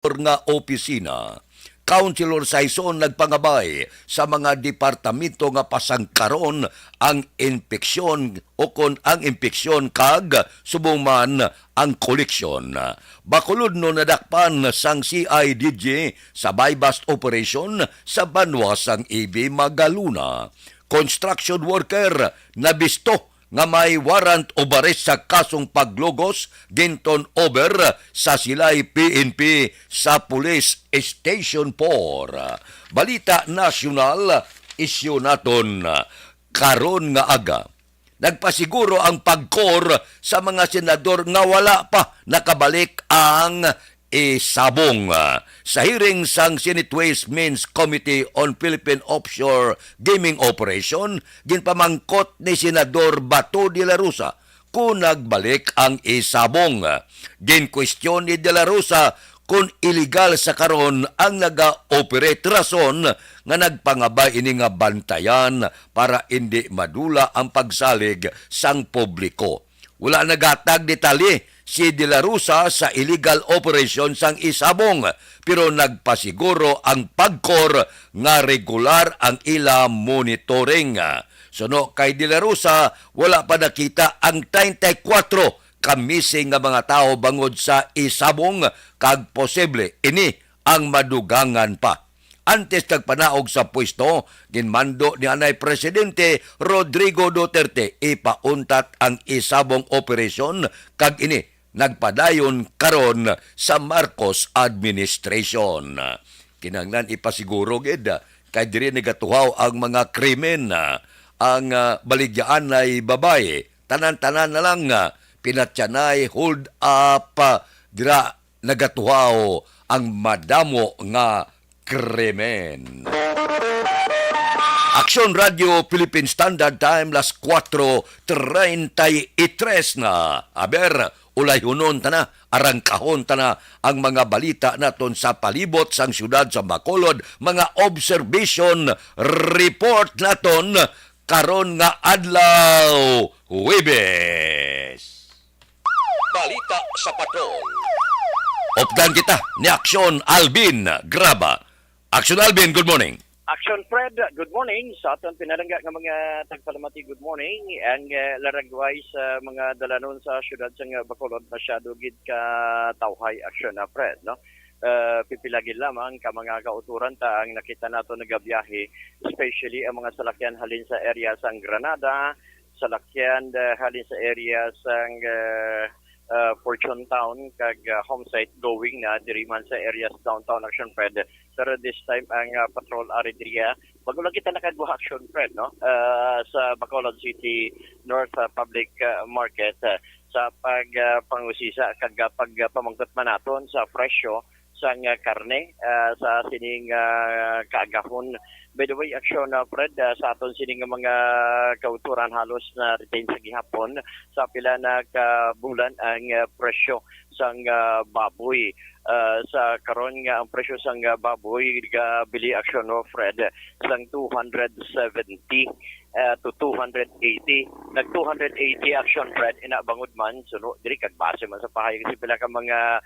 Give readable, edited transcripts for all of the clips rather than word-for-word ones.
nga opisina. Councilor Saison nagpangabay sa mga departamento nga pasangkaron ang inpeksyon o kon ang inpeksyon kag subong man ang koleksyon. Bakulod no nadakpan sang CIDG sa buy-bust operation sa banwasang EB Magaluna. Construction worker na bisto nga may warrant o arrest sa kasong paglogos ginton over sa silay PNP sa Police Station 4. Balita nasyonal, isyu naton karon nga aga. Nagpasiguro ang pagkor sa mga senador nga wala pa nakabalik ang isabong. Sa hearing sang Senate Ways Means Committee on Philippine Offshore Gaming Operation, ginpamangkot ni Senador Bato de la Rosa kung nagbalik ang isabong. Ginkwestiyon ni de la Rosa kung illegal sa karon ang naga-operate, rason nga nagpangabay ini nga bantayan para hindi madula ang pagsalig sang publiko. Wala nagatag detalye si De La Rosa sa illegal operation sang isabong, pero nagpasiguro ang pagkor nga regular ang ila monitoring. Suno kay De La Rosa, wala pa nakita ang 34 kamising nga mga tao bangod sa isabong kag posible ini ang madugangan pa. Antes nagpanaog sa pwesto, ginmando ni Anay Presidente Rodrigo Duterte ipauntat ang isabong operasyon kag ini nagpadayon karon sa Marcos administration. Kinahanglan ipasiguro gid kay diri nagatuhaw ang mga krimen. Ang baligyan ay babae, tanan-tanan na lang pinatyanay, hold up, dira nagatuhaw ang madamo nga krimen. Aksyon Radio Philippine Standard Time las 4:33 na. Aber, ulay hunon tana, arangkahon tana ang mga balita naton sa palibot sang syudad sa Bacolod, mga observation report naton karon nga adlaw Huwebes. Balita sa patrol. Opdan kita ni Aksyon Alvin Graba. Aksyon Alvin, good morning. Action Fred, good morning. Sa aton pinalangga ng mga tagpalamati, good morning. Ang laragway sa mga dalanon sa syudad sa Bacolod, masyado gid ka tawhay action na Fred, no? Pipilagin lamang ka mga kauturan ta ang nakita nato nagabiyahe, especially ang mga salakyan halin sa area sang Granada, salakyan halin sa area sang Fortune Town kag homesite going na diri man sa areas downtown action Fred. Pero this time ang patrol area bago lang kita nakadbuha action Fred, no, sa Bacolod City North Public Market sa pangusisa kag pamangkot man naton sa presyo sang karne sa sining kaagahon. By the way, action Fred, sa aton sining mga kauturan halos na retain sa gihapon sa pila na bulan ang presyo sang baboy. Sa karon nga ang presyo sang baboy bili action Fred sang 270 to 280. Nag 280 action Fred inabangod man suno diri kag base man sa pahay kasi pila ka mga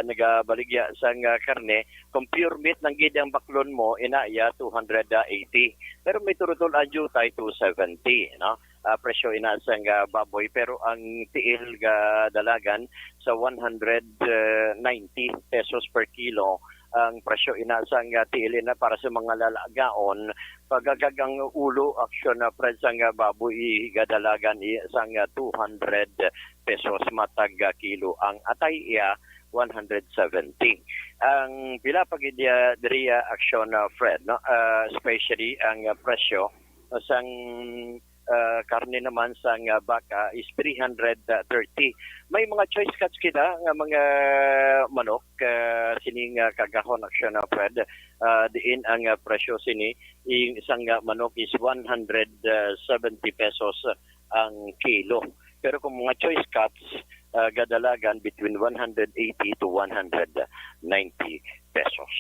nagabaligya sang karne kung pure meat nang gid ang baklon mo inaya 280 pero may turutol adyo tay 270, no. Presyo ina sang baboy pero ang tiil ga dalagan sa 190 pesos per kilo ang presyo ina sang tiil na para sa mga lalagaon pagagagang ulo aksyon na Fred sang baboy ga dalagan sang 200 pesos matag kilo ang atay iya 170. Ang pila pag diriya aksyon Fred, no, especially ang presyo sang karne naman sang baka is 330. May mga choice cuts kita nga mga manok sining kagahon aksyon Fred. Diin ang presyo sini isang manok is 170 pesos ang kilo. Pero kung mga choice cuts gadalagan between 180 to 190 pesos.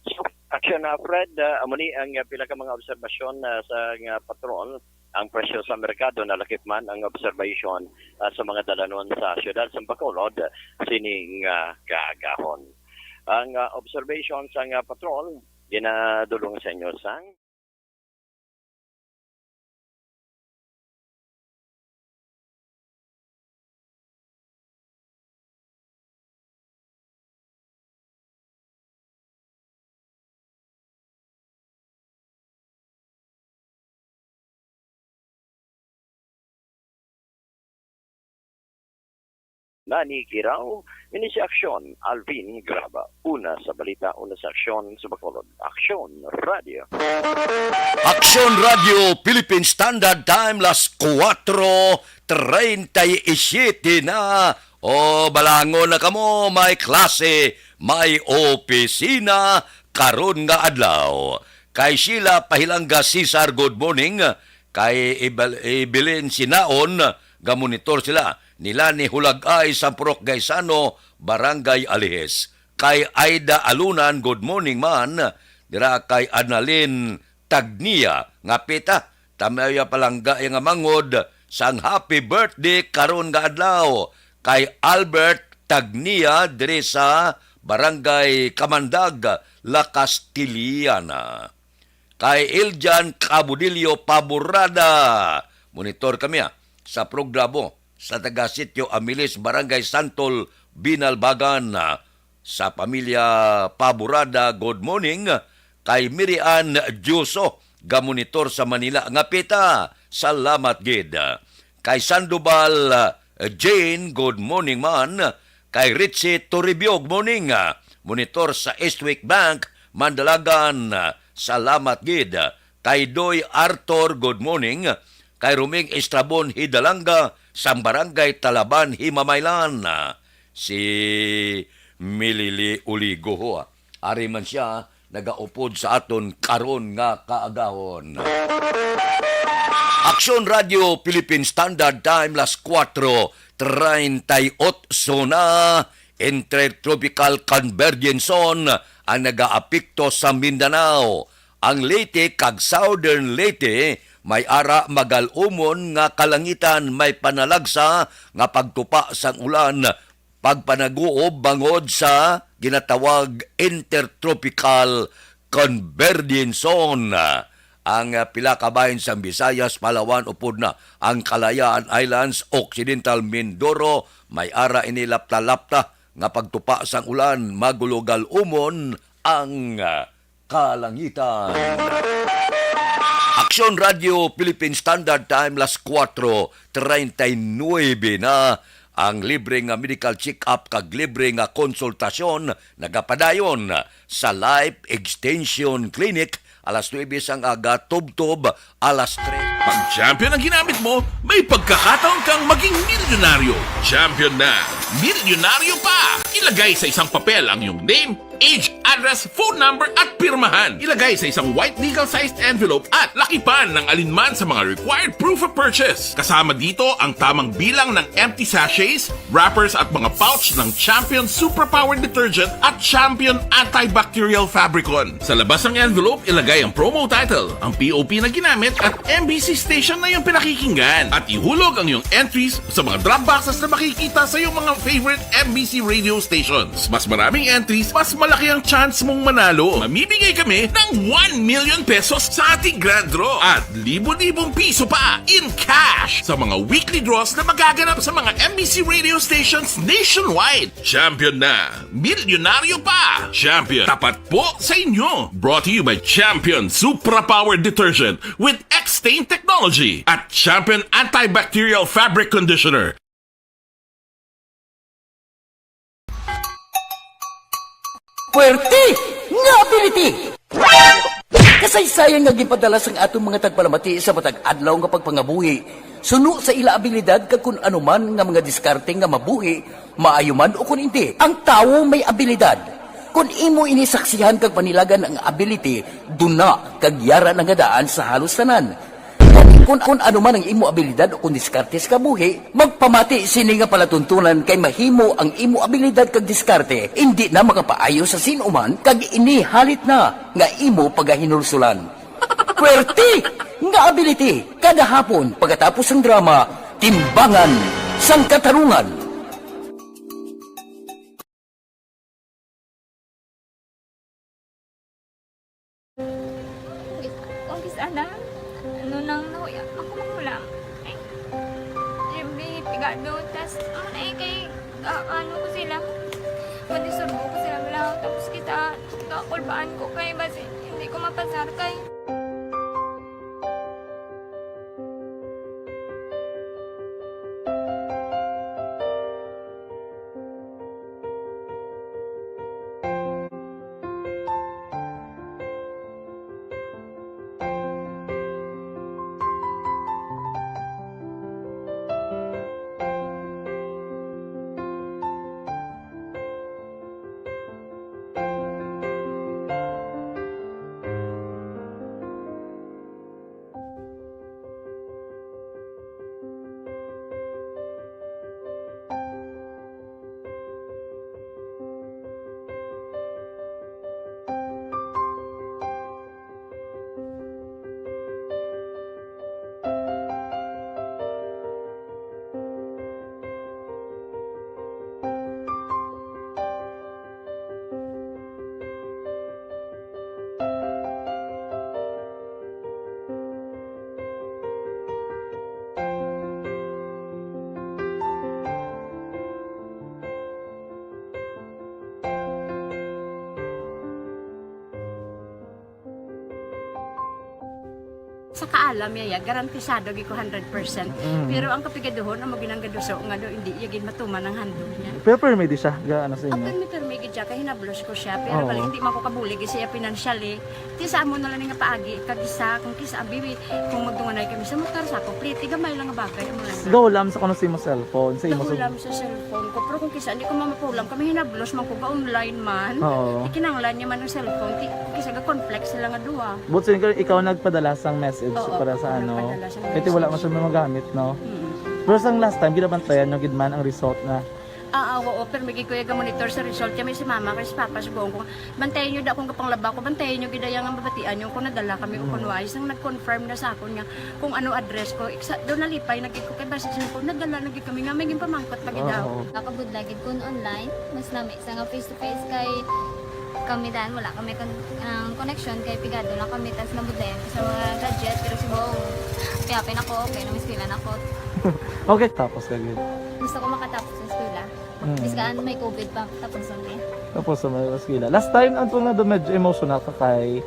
So, aksyon Fred, amuni ang pila ka mga obserbasyon sa patrol. Ang presyo sa merkado nalakip man ang observation sa mga dalanon sa siyudad sa Bacolod sining kaagahon. ang observation sa patrol ginadulong sa inyo sang Nani Giraw, ini si Aksyon, Alvin Graba. Una sa balita, una sa Aksyon sa Bacolod. Aksyon Radio. Aksyon Radio Philippine Standard Time las 4:37 na. O balangon na kamo, may klase, may opisina, karon nga adlaw. Kay Sheila Pahilangga Cesar, good morning. Kay Ibilin Sinaon, gamonitor sila. Nila ni Hulagay, Sampurok Gaisano, Barangay Alihes. Kay Aida Alunan, good morning man. Dira kay Annalyn Tagnia, nga pita. Tamaya palangga nga mangod, sang happy birthday karon nga adlaw. Kay Albert Tagnia, diri sa Barangay Kamandag, La Castiliana. Kay Iljan Cabudillo Paburada, monitor kami sa programo sa taga-sityo Amilis, Barangay Santol, Binalbagan. Sa pamilya Paburada, good morning. Kay Mirian Juso, gamonitor sa Manila, nga pita, salamat gid. Kay Sandoval Jane, good morning man. Kay Richie Toribio, morning. Monitor sa Eastwick Bank, Mandalagan, salamat gid. Kay Doy Arthur, good morning. Kay Ruming Estrabon Hidalanga, sa Barangay Talaban, Himamaylan. Si Milili Uligo ho. Ari man siya, nagaupod sa aton karon nga kaagahon. Aksyon Radio Philippine Standard Time las 4:38 na. Intertropical Convergence Zone ang nagaapekto sa Mindanao. Ang Leyte kag Southern Leyte may ara magalumon nga kalangitan, may panalagsa nga pagtupa sang ulan, pagpanaguob bangod sa ginatawag Intertropical Convergence Zone. Ang pila ka bahin sa Visayas, Palawan, upod na ang Kalayaan Islands, Occidental Mindoro, may ara inilapta-lapta nga pagtupa sang ulan, magulugal umon ang kalangitan. Aksyon Radio Philippine Standard Time las 4:39 na. Ang libre nga medical check-up kag libre nga konsultasyon nagapadayon sa Life Extension Clinic alas 9 sang aga, tubtob alas 3. Pag champion ang ginamit mo, may pagkakataon kang maging milyonaryo. Champion na, milyonaryo pa! Ilagay sa isang papel ang iyong name, age, address, phone number at pirmahan. Ilagay sa isang white legal-sized envelope at lakipan ng alinman sa mga required proof of purchase. Kasama dito ang tamang bilang ng empty sachets, wrappers at mga pouch ng Champion Superpower Detergent at Champion Antibacterial Fabricon. Sa labas ng envelope, ilagay ang promo title, ang POP na ginamit at MBC station na yung pinakikinggan. At ihulog ang iyong entries sa mga drop boxes na makikita sa iyong mga favorite MBC radio stations. Mas maraming entries, mas malaki ang chance mong manalo. Mamibigay kami ng 1 million pesos sa ating grand draw at libo-libong piso pa in cash sa mga weekly draws na magaganap sa mga MBC radio stations nationwide. Champion na, milyonaryo pa. Champion, tapat po sa inyo. Brought to you by Champion Superpower Detergent with X-Stain Technology at Champion Antibacterial Fabric Conditioner. Puwerte nga ability! Kasaysayan nga gipadala sang atong mga tagpalamati sa matag adlaw nga pagpangabuhi. Suno sa ila abilidad kag kun anuman nga mga diskarte nga mabuhi, maayo man o kun hindi. Ang tawo may abilidad. Kung imo inisaksihan kag panilagan ang ability, duna kag yara nga daan sa halos tanan. Kung ano man ang imo abilidad o kung diskarte sa kabuhi, magpamati sini nga palatuntunan kay mahimo ang imo abilidad kag diskarte, hindi na makapaayo sa sinuman kag inihalit na nga imo pagahinulsulan. Puwerte nga ability, kada hapon pagkatapos ng drama, Timbangan sang Katarungan. sana, ano nang nahuya, ako mangulam. Ay, siyempre, pigado, tas, kay, ano ko sila, manisurbo ko sila lang, tapos kita, kakulbaan ko kay, basi, hindi ko mapasar kay. Sa kaalam yaya, garantisado gi ko 100%. Pero ang kapigaduhon, ang maginanggaduso, nga do, hindi yagin matuman ang handog niya. Pero permedi siya, gaano sa Ang inyo? permigid siya, kaya hinablos ko siya. Pero Oo. bali, hindi man ko kabulig siya financially. Tisa mo na lang nga paagi, kagisa, kung kisa abibi, kung magdunganay kami sa motor sa complete, gamay lang nga bagay. Mo lang. Gawlam sa kuno sa imo cellphone, sa imo Nahulam sa cellphone ko. Pero kung kisa, hindi ko mamapulam. Kami hinablos man ko ga online man. Oo. Ikinanglan niya man ng cellphone. Kisa ga complex sila nga duwa. But so, ikaw nagpadala sang message Oo, para sa ako ano. nagpadala sang Kasi wala message. man siya magamit, no? Mm. Pero sang last time, ginabantayan nyo gidman ang result na. Oo, pero may kuya monitor sa result kami si mama kasi papa sa buong ko. Bantayan niyo da kung kapang laba ko, bantayan niyo gidayang ang babatian yung kung nadala kami o kunwais nang nag-confirm na sa ako niya kung ano address ko. Doon nalipay nagig ko kay basta ko nadala nagig kami nga may pamangkot lagi daw. Oo. Nakabudlagid kun online, mas lami sa nga face-to-face kay kami dan wala kami connection kay pigado lang kami tas nabudlayan ko sa mga gadget pero si buong piyapin ako okay na miskilan ako. Okay, tapos kagid. Gusto ko makatapos sa eskwela. Biskaan may COVID pa tapos ulit. Tapos sa mga skila. Last time, ang na doon medyo emotional ka kay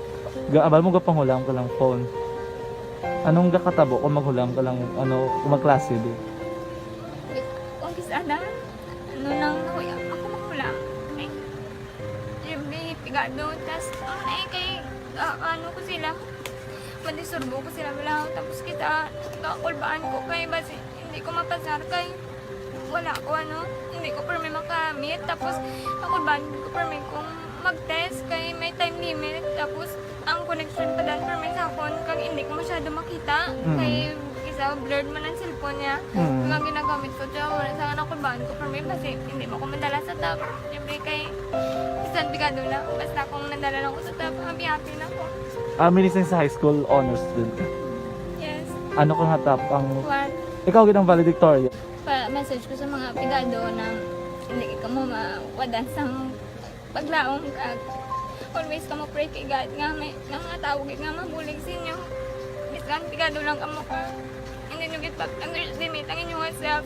gaabal mo gapanghulam ka lang phone. Anong gakatabo kung maghulam ka lang, ano, kung magklase di? Kung sana, ano nang nahuya, ako mangulam. Ay, siyempre, pigado, tas, kay, ano ko sila, manisurbo ko sila lang, tapos kita, kakulbaan ko kay, basi, hindi ko mapasar kay, wala ko hindi ko permi makamit, tapos, kakulbaan ko permi kung mag-test kay may time limit, tapos, ang connection pa dan permi sa phone, kag hindi ko masyado makita, kay, isa, blurred man ang cellphone niya, Mm. ang ginagamit ko siya, wala sa nakulbaan ko permi, kasi hindi mo ko madala sa top, siyempre kay, isang bigado lang, basta kung nadala lang ko sa top, happy na ako. Minising sa high school honors student ka. Yes. Ano kang hatap ang... One, Ikaw ginang valedictorian. message ko sa mga pigado na hindi ka mo mawadan sa paglaong kag always ka mo pray kay God nga may nga tawag nga mabulig sa inyo. Biskan pigado lang kamo ka. Hindi nyo git underestimate ang inyong self.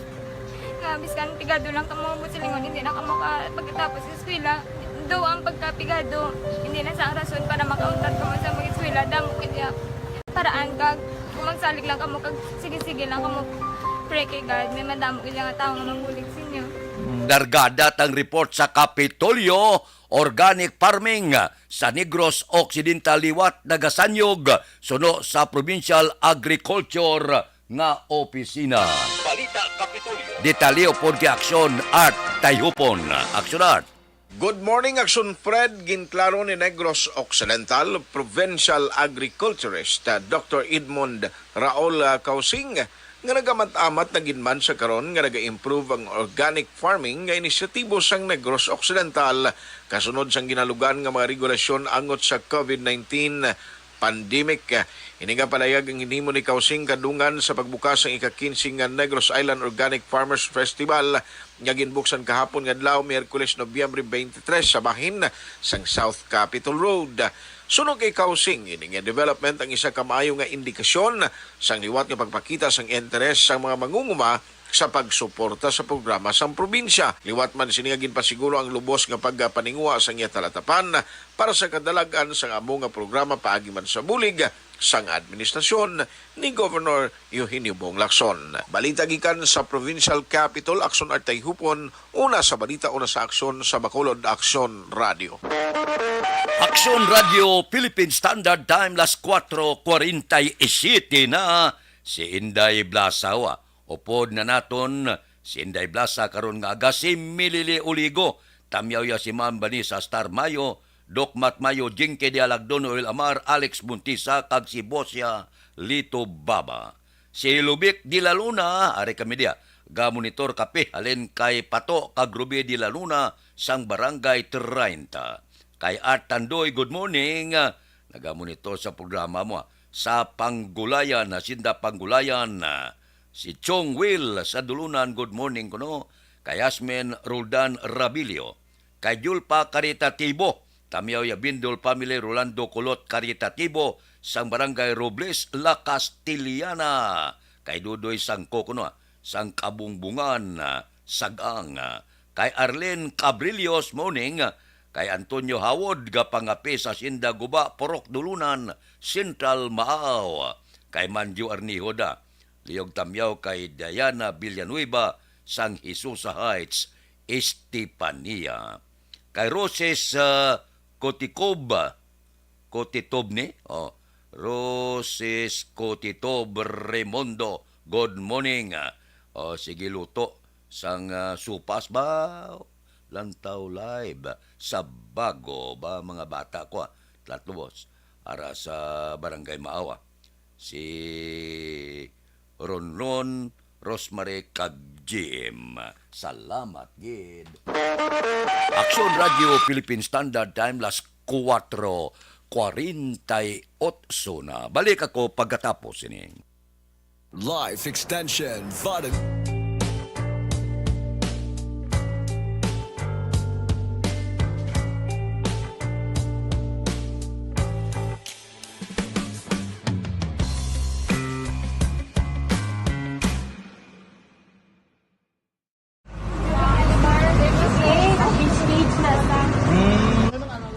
Nga biskan pigado lang kamo busilingon hindi na kamo ka pagkatapos sa eskwela. Do ang pagkapigado hindi na sa rason para makauntat ka mo sa mga eskwela damo kaya paraan kag kung magsalig lang kamo kag sige lang kamo pray kay God may madamo kaya nga tao nga mabulig sa inyo. Dargada tang report sa Kapitolyo, organic farming sa Negros Occidental liwat nagasanyog suno sa Provincial Agriculture nga opisina. Balita Kapitolyo. Detalyo pod kay Aksyon Art Tayhupon. Aksyon Art. Good morning, Action Fred. Ginklaro ni Negros Occidental, Provincial Agriculturist, Dr. Edmond Raul Kausing, nga nagamat-amat na ginman sa karon nga naga-improve ang organic farming nga inisyatibo sang Negros Occidental kasunod sang ginalugan nga mga regulasyon angot sa COVID-19 pandemic. Ini nga palayag ang hinimo ni Kausing kadungan sa pagbukas ng ika-15 nga Negros Island Organic Farmers Festival nga ginbuksan kahapon nga adlaw Miyerkules Nobyembre 23 sa bahin sang South Capitol Road. Sunog kay Kausing, ini nga development ang isa ka maayo nga indikasyon sang liwat nga pagpakita sang interes sang mga mangunguma sa pagsuporta sa programa sa probinsya. Liwat man siningagin pa siguro ang lubos nga pagpaninguha sa iya talatapan para sa kadalagan sa amo nga programa paagi man sa bulig sang administrasyon ni Governor Eugenio Bong Lacson. Balita gikan sa Provincial Capital, Akson Artay Hupon, una sa balita, una sa aksyon sa Bacolod Aksyon Radio. Aksyon Radio Philippine Standard Time las 4:47 na si Inday Blasawa. Upod na naton si Inday Blasa karon nga aga si Milili Uligo. Tamyaw ya si Ma'am Vanessa Star Mayo, Doc Mat Mayo, Jinke Dialagdon, Noel Amar, Alex Buntisa, kag si Bosya Lito Baba. Si Lubik Di La Luna, ari kami dia, ga monitor kape halin kay Pato kag Ruby Di La Luna sang Barangay 30. Kay Art Tandoy, good morning. Nagamonitor sa programa mo. Sa Panggulayan, Hacienda Panggulayan. Si Chong Will sa Dulunan, good morning kuno. Kay Yasmin Roldan Rabilio. Kay Julpa Caritatibo. Tamyaw ya Bindol Family Rolando Kulot Caritatibo. Sang Barangay Robles, La Castiliana. Kay Dudoy Sangko kuno. Sang Kabungbungan, Sagang. Kay Arlene Cabrillos, morning. Kay Antonio Hawod, gapangapi sa Sinda Guba, Porok Dulunan, Central Maaw. Kay Manju Arnihoda, Liog Tamyaw kay Diana Villanueva, Sang Jesus Heights, Estepania. Kay Roses Kotitob ni, Roses Kotitob Remondo, good morning. Sige luto, sang supas ba? Lantaw live sa Bago ba mga bata ko Tlatubos ara sa Barangay Maawa si Ronron Rosemary kag Jim. Salamat gid. Aksyon Radio Philippine Standard Time las 4:48 na. Balik ako pagkatapos ini. Life Extension Vitamin.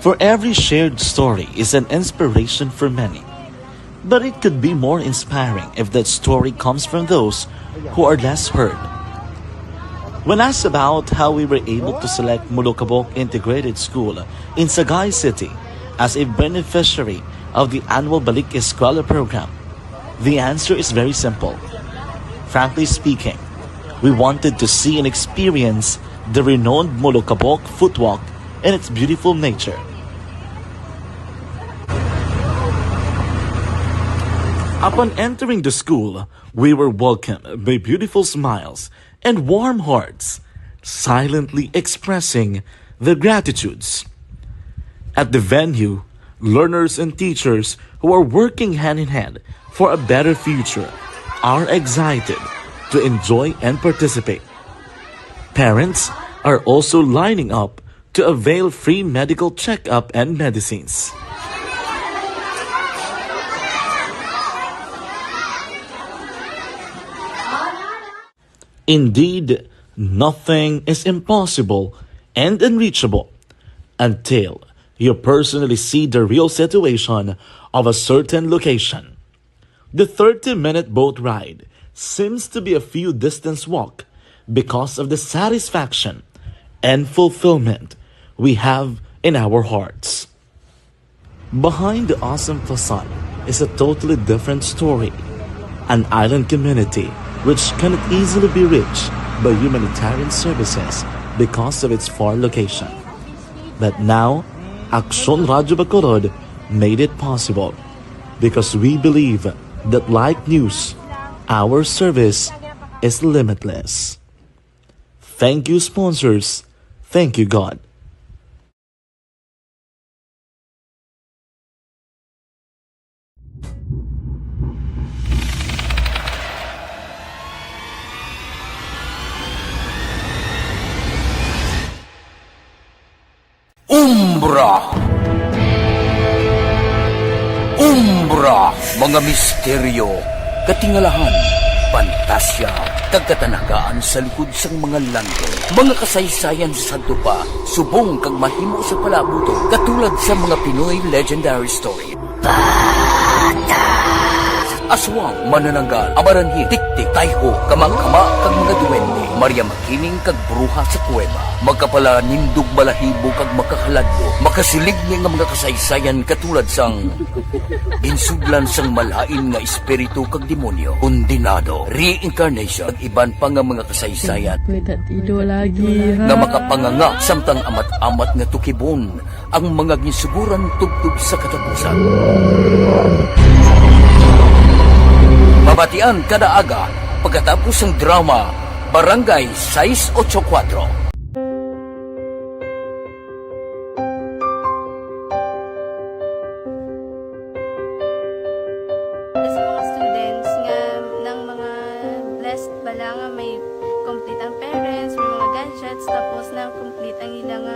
For every shared story is an inspiration for many. But it could be more inspiring if that story comes from those who are less heard. When asked about how we were able to select Mulukabok Integrated School in Sagay City as a beneficiary of the annual Balik Eskwela program, the answer is very simple. Frankly speaking, we wanted to see and experience the renowned Mulukabok footwalk and its beautiful nature. Upon entering the school, we were welcomed by beautiful smiles and warm hearts, silently expressing their gratitudes. At the venue, learners and teachers who are working hand in hand for a better future are excited to enjoy and participate. Parents are also lining up to avail free medical checkup and medicines. Indeed, nothing is impossible and unreachable until you personally see the real situation of a certain location. The 30-minute boat ride seems to be a few distance walk because of the satisfaction and fulfillment we have in our hearts. Behind the awesome facade is a totally different story, an island community which cannot easily be reached by humanitarian services because of its far location. But now, Aksyon Radio Bacolod made it possible because we believe that like news, our service is limitless. Thank you, sponsors. Thank you, God. Umbra! Umbra! Mga misteryo, katingalahan, pantasya, kagkatanagaan sa likod sang mga lando. Mga kasaysayan sa dupa, subong kag mahimo sa palabuto, katulad sa mga Pinoy legendary story. Aswang, manananggal, amaranhi, tiktik, tayho, kamang-kama, kag mga duwende, Maria Makining kag bruha sa kuweba, magkapala nindog balahibo kag makahaladlo, makasilig ni nga mga kasaysayan katulad sang ginsudlan sang malain nga espiritu kag demonyo, kondinado, reincarnation, kag iban pa nga mga kasaysayan nga makapanganga samtang amat-amat nga tukibon ang mga ginsuguran tugtog sa katapusan. Mabatian kada aga pagkatapos ng drama Barangay 684. Sa mga students nga ng mga blessed bala nga may complete ang parents, may mga gadgets, tapos na complete ang ilang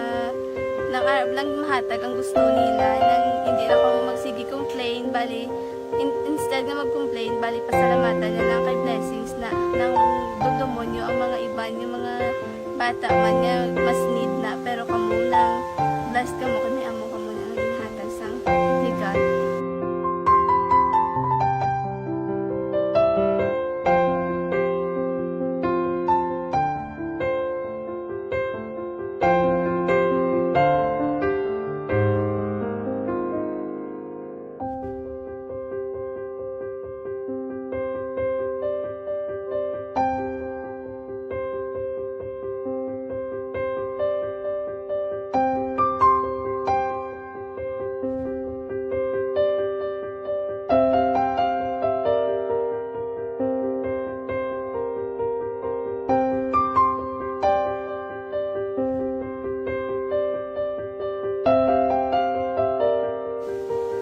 nang arab lang mahatag ang gusto nila nang hindi na ako magsigi complain bali instead nga mag-complain bali pasalamatan na lang kay blessings na nang demonyo ang mga iban yung mga bata man nga mas need na pero kamo lang blessed kamo kami amo kamo na ang ginhatag sang ni God.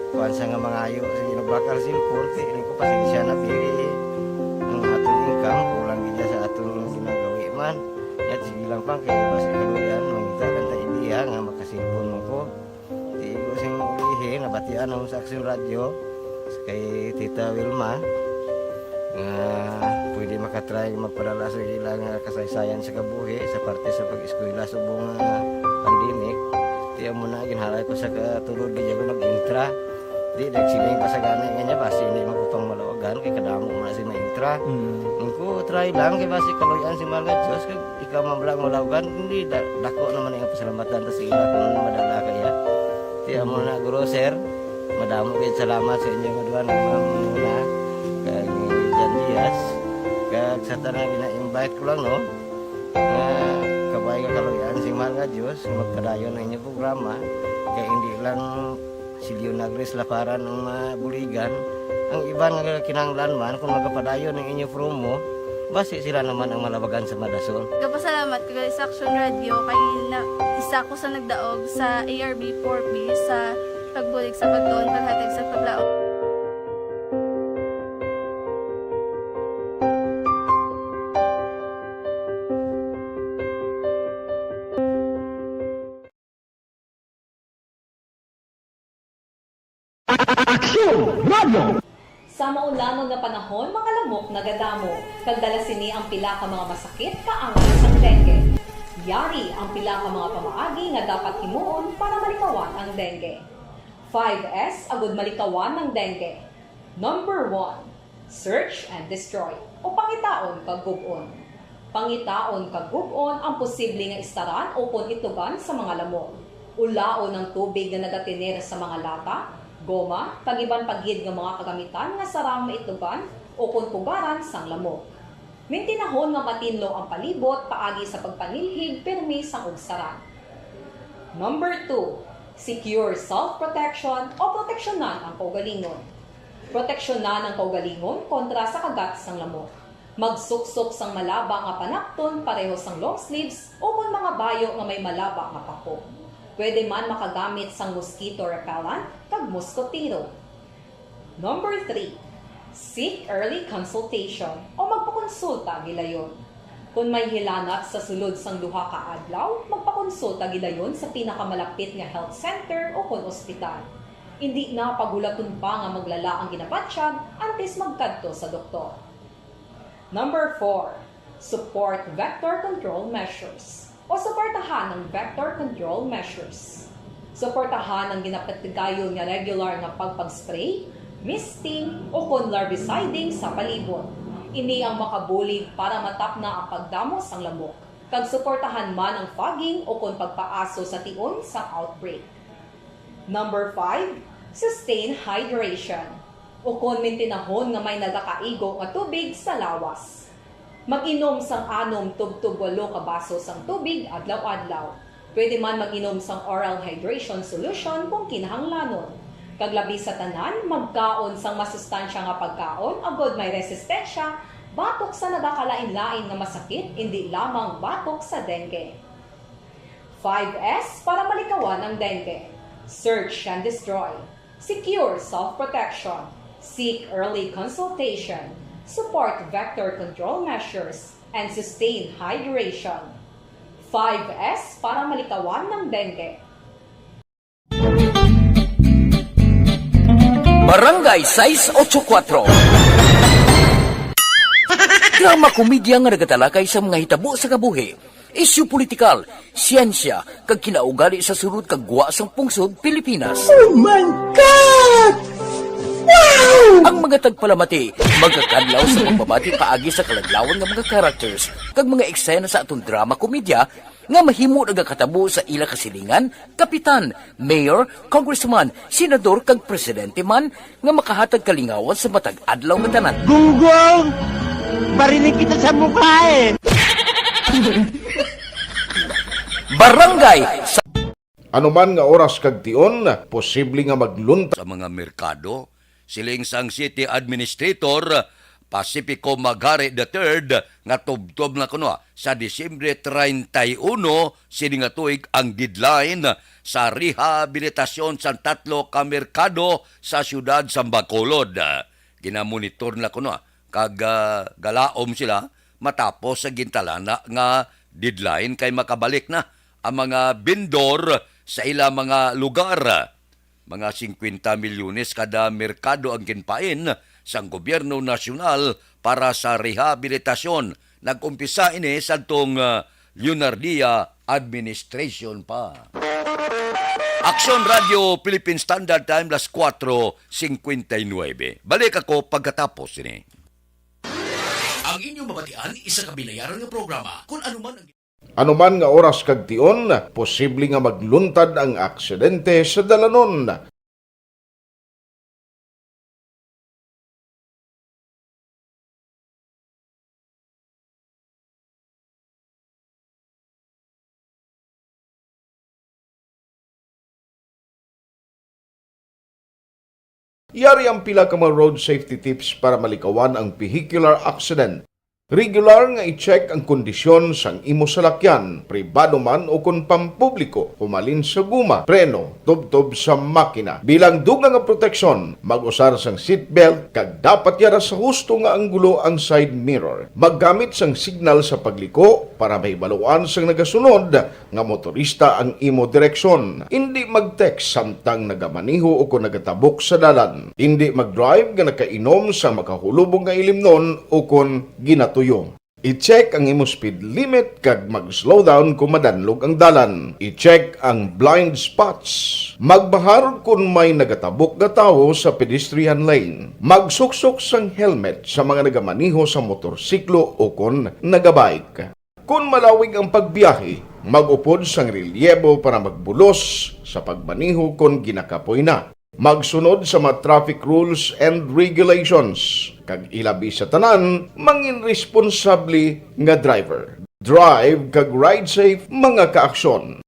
Kuan sa nga mga ayo sa ginubakal silpon kay ini ko pasensya na pili ang atong income kulang gid sa atong ginagawi man at sige lang pang kay basi kaluyan mangita kan ta idea nga makasilpon mo ko di ko sing ulihi nabatian ang sa Aksyon Radio kay Tita Wilma nga pwede makatry magpadala sa ilang kasaysayan sa kabuhi sa parte sa pag-eskwela subong pandemic tiya mo na ginhalay ko sa katulod di ko nag-intra di nagsiling pa sa gana nga niya basi hindi magupang malawagan kay kadamo mo na si ma-intra ko try lang kay basi kaluyan si mga Diyos kay ikaw mablang malawagan hindi dako naman ang pasalamatan ta sa ila kung madala kaya tiya mo na guro sir madamo kay salamat sa inyo nga ng muna kay Jan Diaz kag sa tanang ina-invite ko lang no kabay ka kaluyan si mga Diyos magpadayon ang inyong programa kaya hindi lang silyo nagres laparan ng buligan ang iba nga kinanglan man kung magapadayon ng inyong promo basi sila naman ang malabagan sa Madasol. Kapasalamat ko sa Aksyon Radio kay isa ko sa nagdaog sa ARB 4B sa pagbulig sa pagtuon paghatag sa paglaog. Sa maulamang na panahon, mga lamok nagadamo, kagdala sini ang pila ka mga masakit kaangas ang dengue. Yari ang pila ka mga pamaagi nga dapat himuon para malikawan ang dengue. 5S agud malikawan ng dengue. Number 1, search and destroy o pangitaon kag gub-on. Pangitaon kag gub-on ang posible nga istaran o itugan sa mga lamok. Ulaon ng tubig na nagatinera sa mga lata, goma, pagiban pagid nga mga kagamitan nga sarang maitugan o pugaran sang lamok. Mintinahon nga matinlo ang palibot paagi sa pagpanilhig permi sang ugsaran. Number 2, secure self-protection o proteksyonan ang kaugalingon. Proteksyonan ang kaugalingon kontra sa kagat sang lamok. Magsuksok sang malaba nga panakton pareho sang long sleeves o kung mga bayo nga may malaba nga pako. Pwede man makagamit sang mosquito repellent kag mosquitero. Number 3, seek early consultation o magpakonsulta gilayon. Kung may hilanat sa sulod sang duha ka adlaw, magpakonsulta gidayon sa pinakamalapit nga health center o kon ospital. Hindi na pagulaton pa nga maglala ang ginabatsyag antes magkadto sa doktor. Number 4. Support vector control measures o suportahan ng vector control measures. Suportahan ang ginapatigayon nga regular nga pagpag-spray, misting o kon larviciding sa palibot. Ini ang makabulig para matap na ang pagdamos ang lamok. Kag suportahan man ang fogging o kon pagpaaso sa tion sa outbreak. Number 5, sustain hydration o kon mintinahon nga may nagakaigo nga tubig sa lawas. Mag-inom sang 6 tub 8 ka baso sang tubig adlaw-adlaw. Pwede man mag-inom sang oral hydration solution kung kinahanglanon. Kaglabi sa tanan, magkaon sang masustansya nga pagkaon agod may resistensya, batok sa nagakalain-lain na masakit, hindi lamang batok sa dengue. 5S para malikawan ang dengue. Search and destroy. Secure self-protection. Seek early consultation. Support vector control measures and sustain hydration. 5S para malikawan ng dengue. Barangay 684. Drama komedya nga nagatalakay sa mga hitabo sa kabuhi, isyu politikal, siyensya, kag kinaugali sa surut kag guwa sang pungsod Pilipinas. Oh my God! Wow! Ang mga tagpalamati, magkakadlaw sa pagbabati paagi sa kalaglawan ng mga characters, kag mga eksena sa atong drama komedya, nga mahimo nagakatabo sa ila kasilingan, kapitan, mayor, congressman, senador kag presidente man nga makahatag kalingawan sa matag adlaw nga tanan. Gunggong! Barinig kita sa mukha eh! Barangay sa Anuman nga oras kag tion, posible nga maglunta Sa mga merkado, siling sang City Administrator Pacifico Magare III nga tubtob na kuno sa Disyembre 31 sini nga tuig ang deadline sa rehabilitasyon sa 3 ka merkado sa siyudad sa Bacolod. Ginamonitor na kuno kag galaom sila matapos sa gintalana nga deadline kay makabalik na ang mga vendor sa ila mga lugar. Mga 50 milyones kada merkado ang ginpain sa gobyerno nasyonal para sa rehabilitasyon. Nag-umpisa ini sa itong Leonardia Administration pa. Aksyon Radio Philippine Standard Time, las 4:59. Balik ako pagkatapos ini. Ang inyong mabatian, isa kabilayaran ng programa kung anuman ang... Anuman nga oras kag tion, posible nga magluntad ang aksidente sa dalanon. Yari ang pila ka mga road safety tips para malikawan ang vehicular accident. Regular nga i-check ang kondisyon sang imo salakyan, pribado man o kun pampubliko, humalin sa guma, preno, tubtob sa makina. Bilang dugang nga proteksyon, mag-usar sang seatbelt kag dapat yara sa husto nga anggulo ang side mirror. Maggamit sang signal sa pagliko para mahibaluan sang nagasunod nga motorista ang imo direksyon. Hindi mag-text samtang nagamaniho o kung nagatabok sa dalan. Hindi mag-drive nga nakainom sa makahulubong nga ilimnon o kung ginatuyo. I-check ang imo speed limit kag mag-slow down kung madanlog ang dalan. I-check ang blind spots. Magbahar kung may nagatabok na tao sa pedestrian lane. Magsuksok sang helmet sa mga nagamaniho sa motorsiklo o kung nagabike. Kung malawig ang pagbiyahe, mag-upod sang relyebo para magbulos sa pagmaniho kung ginakapoy na. Magsunod sa mga traffic rules and regulations. Kag ilabi sa tanan, mangin responsable nga driver. Drive kag ride safe mga kaaksyon.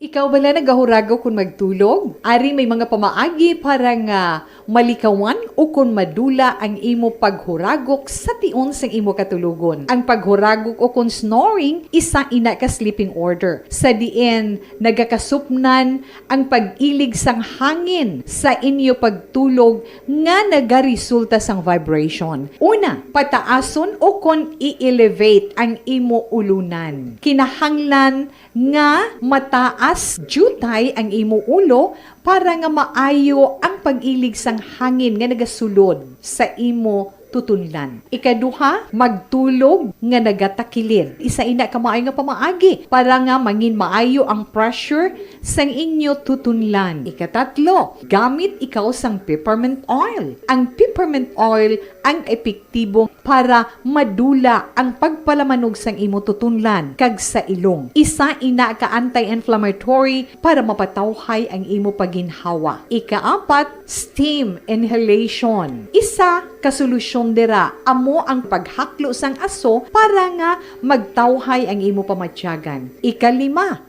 Ikaw bala nagahurago kung magtulog? Ari may mga pamaagi para nga malikawan o kung madula ang imo paghuragok sa tion sang imo katulugon. Ang paghuragok o kung snoring, isa ina ka sleeping order. Sa diin, nagakasupnan ang pag-ilig sang hangin sa inyo pagtulog nga nagaresulta sang vibration. Una, pataason o kung i-elevate ang imo ulunan. Kinahanglan nga mataas jutay ang imo ulo para nga maayo ang pag-ilig sang hangin nga nagasulod sa imo tutunlan. Ikaduha, magtulog nga nagatakilid. Isa ina ka maayo nga pamaagi para nga mangin maayo ang pressure sang inyo tutunlan. Ikatatlo, gamit ikaw sang peppermint oil. Ang peppermint oil ang epektibo para madula ang pagpalamanog sang imo tutunlan kag sa ilong. Isa ina ka anti-inflammatory para mapatawhay ang imo paginhawa. Ikaapat, steam inhalation. Isa ka solusyon dira amo ang paghaklo sang aso para nga magtawhay ang imo pamatyagan. Ikalima,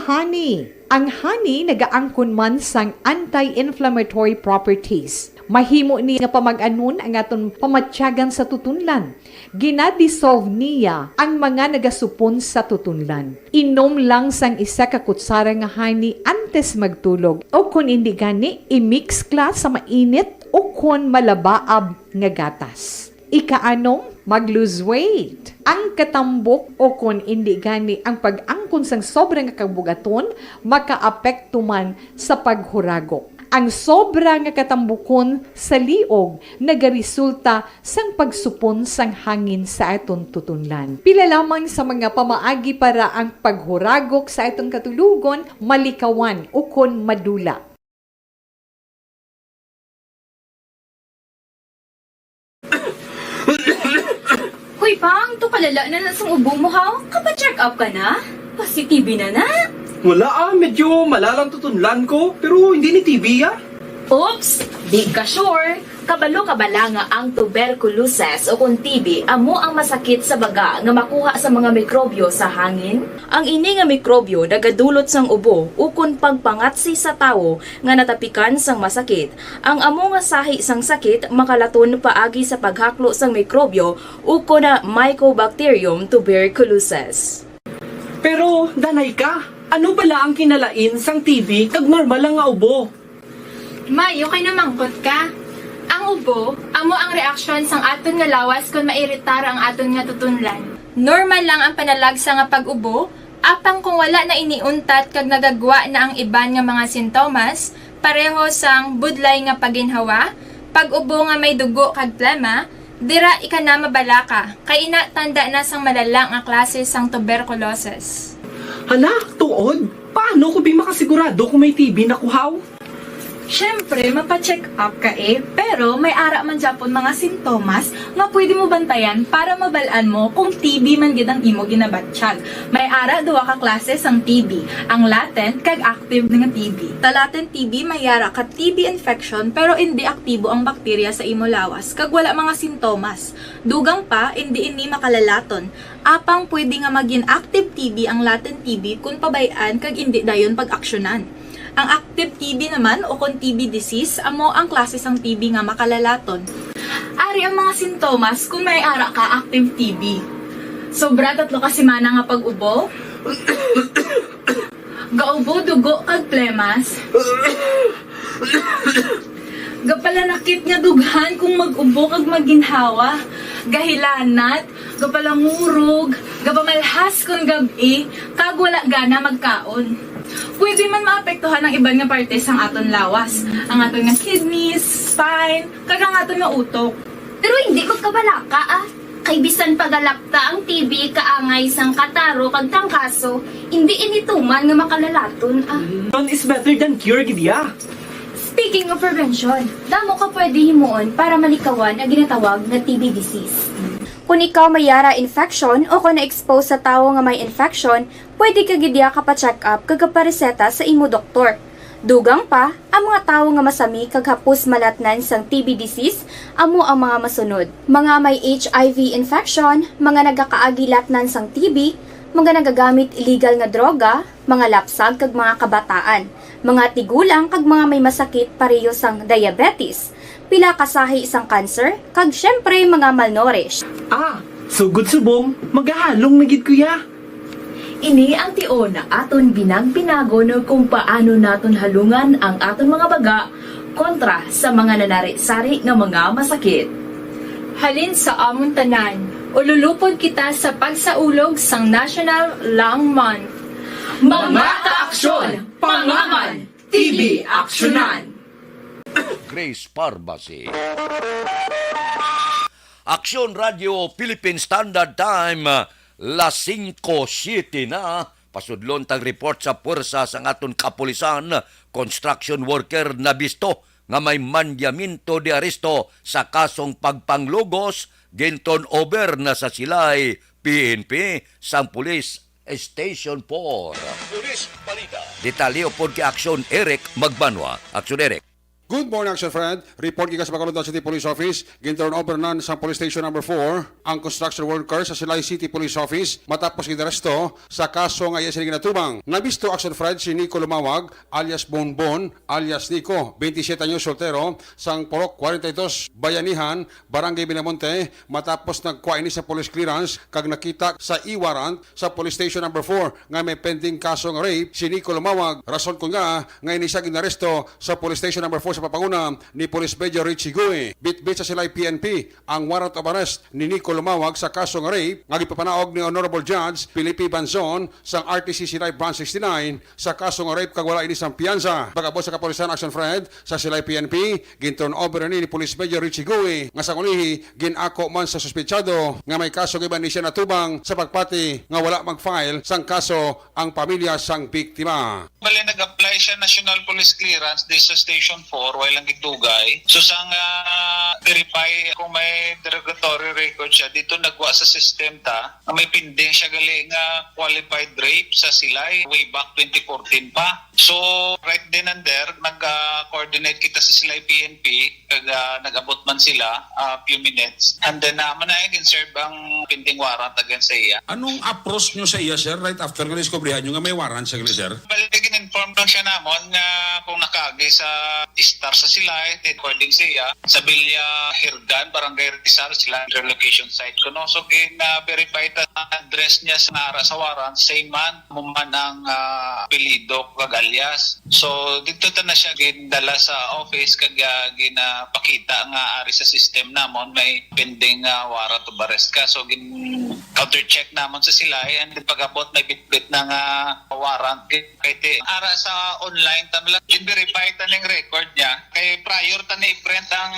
honey. Ang honey nagaangkon man sang anti-inflammatory properties. Mahimo ni nga pamag-anon ang aton pamatyagan sa tutunlan. Ginadissolve niya ang mga nagasupon sa tutunlan. Inom lang sang isa ka kutsara nga honey antes magtulog. O kung hindi gani, i-mix class sa mainit o kung malabaab nga gatas. Ikaanong, mag-lose weight. Ang katambok o kung hindi gani ang pag-angkon sang sobrang kabugaton, makaapekto man sa paghuragok. Ang sobra nga katambukon sa liog nagaresulta sang pagsupon sang hangin sa aton tutunlan. Pila lamang sa mga pamaagi para ang paghuragok sa aton katulugon malikawan o kon madula. Hoy pang, to kalala na sang ubo mo ha? Kapa-check up ka na? Positive na na? Wala medyo malalang tutunlan ko, pero hindi ni TB Oops! Di ka sure. Kabalo kabala nga ang tuberculosis o kung TB amo ang masakit sa baga nga makuha sa mga mikrobyo sa hangin. Ang ini nga mikrobyo nagadulot sang ubo o kung pagpangatsi sa tawo nga natapikan sang masakit. Ang amo nga sahi sang sakit makalaton paagi sa paghaklo sang mikrobyo o kung na Mycobacterium tuberculosis. Pero, danay ka, ano bala ang kinalain sang TB kag normal lang nga ubo? Mayo kay namangkot ka. Ang ubo, amo ang reaksyon sang aton nga lawas kung mairitar ang aton nga tutunlan. Normal lang ang panalagsa nga pag-ubo, apang kung wala na iniuntat kag nagagwa na ang iban nga mga sintomas, pareho sang budlay nga paginhawa, pag-ubo nga may dugo kag plema, dira ika na mabala ka, kay ina tanda na sang malala nga klase sang tuberculosis. Hala, tuod? Paano ko makasigurado kung may TB na kuhaw? Siyempre, mapacheck up ka pero may ara man Japon mga sintomas nga pwede mo bantayan para mabalaan mo kung TB man gid ang imo ginabatsyag. May ara duwa ka klase sang TB, ang latent kag active nga TB. Ta latent TB may ara ka TB infection pero hindi aktibo ang bakterya sa imo lawas kag wala mga sintomas. Dugang pa hindi ini makalalaton. Apang pwede nga maging active TB ang latent TB kung pabayaan kag hindi dayon pag-aksyonan. Ang active TB naman o kung TB disease, amo ang klase sang TB nga makalalaton. Ari ang mga sintomas kung may ara ka active TB. Sobra 3 ka semana nga pag-ubo. Gaubo, dugo, kag plemas. Gapalanakit nga dughan kung mag-ubo kag maginhawa. Gahilanat, gapalangurog, gapamalhas kung gabi, kag wala gana magkaon. Pwede man maapektuhan ang ibang nga parte sang aton lawas. Ang aton nga kidneys, spine, kag ang aton nga utok. Pero hindi magkabala ka Kay bisan pagalakta ang TB kaangay sang kataro kag tangkaso, hindi inituman nga makalalaton None is better than cure gidya. Speaking of prevention, damo ka pwede himuon para malikawan ang ginatawag na TB disease. Kung ikaw may yara infection o kung na-expose sa tao nga may infection, pwede ka gidya ka pa-check up kag pareseta sa imo doktor. Dugang pa, ang mga tao nga masami kag hapos malatnan sang TB disease, amo ang mga masunod. Mga may HIV infection, mga nagakaagilatnan sang TB, mga nagagamit illegal nga droga, mga lapsag kag mga kabataan, mga tigulang kag mga may masakit pareho sang diabetes, pila kasahi isang cancer, kag syempre mga malnourished. Sugod subong, magahalong nagid kuya. Ini ang tion na aton binag-binago no kung paano naton halungan ang aton mga baga kontra sa mga nanari-sari nga mga masakit. Halin sa amon tanan, ululupod kita sa pagsaulog sang National Lung Month. Mga kaaksyon, pangaman, TV aksyonan. Grace Parbasi. Aksyon Radio Philippine Standard Time, las 5:07 na. Pasudlon tag report sa puwersa sa aton kapulisan, construction worker na bisto nga may mandyaminto de aresto sa kasong pagpanglugos, ginton over na sa silay PNP sang Police Station 4. Police Balita. Detalyo pod kay Aksyon Eric Magbanwa. Aksyon Eric. Good morning, Action Friend. Report gikas Bacolod City Police Office. Ginturn over nan sa Police Station number 4 ang construction worker sa Silay City Police Office matapos gidaresto sa kaso nga iya sila ginatubang. Nabisto Action Friend si Nico Lumawag alias Bonbon alias Nico, 27 anyos soltero, sang Porok 42 Bayanihan, Barangay Binamonte matapos nagkuha ini sa police clearance kag nakita sa e-warrant sa Police Station number 4 nga may pending kaso nga rape si Nico Lumawag. Rason ko nga ini siya ginaresto sa Police Station number 4 sa papanguna ni Police Major Richie Gui. Bit-bit sa sila'y PNP ang warrant of arrest ni Nico Lumawag sa kaso ng rape nga gipapanaog ni Honorable Judge Felipe Banzon sa RTC Silay Branch 69 sa kaso ng rape kag wala ini sang piyansa. Pagabot sa kapulisan Action Friend sa sila'y PNP, ginturn over ni Police Major Richie Gui nga sa kulihi ginako man sa suspetsado nga may kaso giban ni siya natubang sa pagpati nga wala mag-file sang kaso ang pamilya sang biktima. Bali nag-apply siya National Police Clearance di sa Station 4 while ang gitugay. So sang verify kung may derogatory record siya, dito nagwa sa system ta na may pending siya gali nga qualified rape sa Silay way back 2014 pa. So right then and there nag-coordinate kita sa Silay PNP kag nag-abot man sila few minutes and then naman na in-serve ang pending warrant against sa iya. Anong approach nyo sa iya, sir, right after nga diskubrihan nyo nga may warrant siya, sir? Bali inform lang siya namon nga kung nakagi sa Star sa Silay, according siya, sa Bilya Hirgan, Barangay Rizal, sila relocation site ko, no? So, verify ta address niya sa nara sa warrant, same man, muman ang apelido kag alias. So, dito ta na siya gindala sa office kag ginapakita nga ari sa system namon may pending warrant of arrest ka. So, counter check namon sa Silay and pag-abot may bit-bit na nga warrant kay ara sa online ta lang gin-verify ta ning record niya kay prior ta ni i-print ang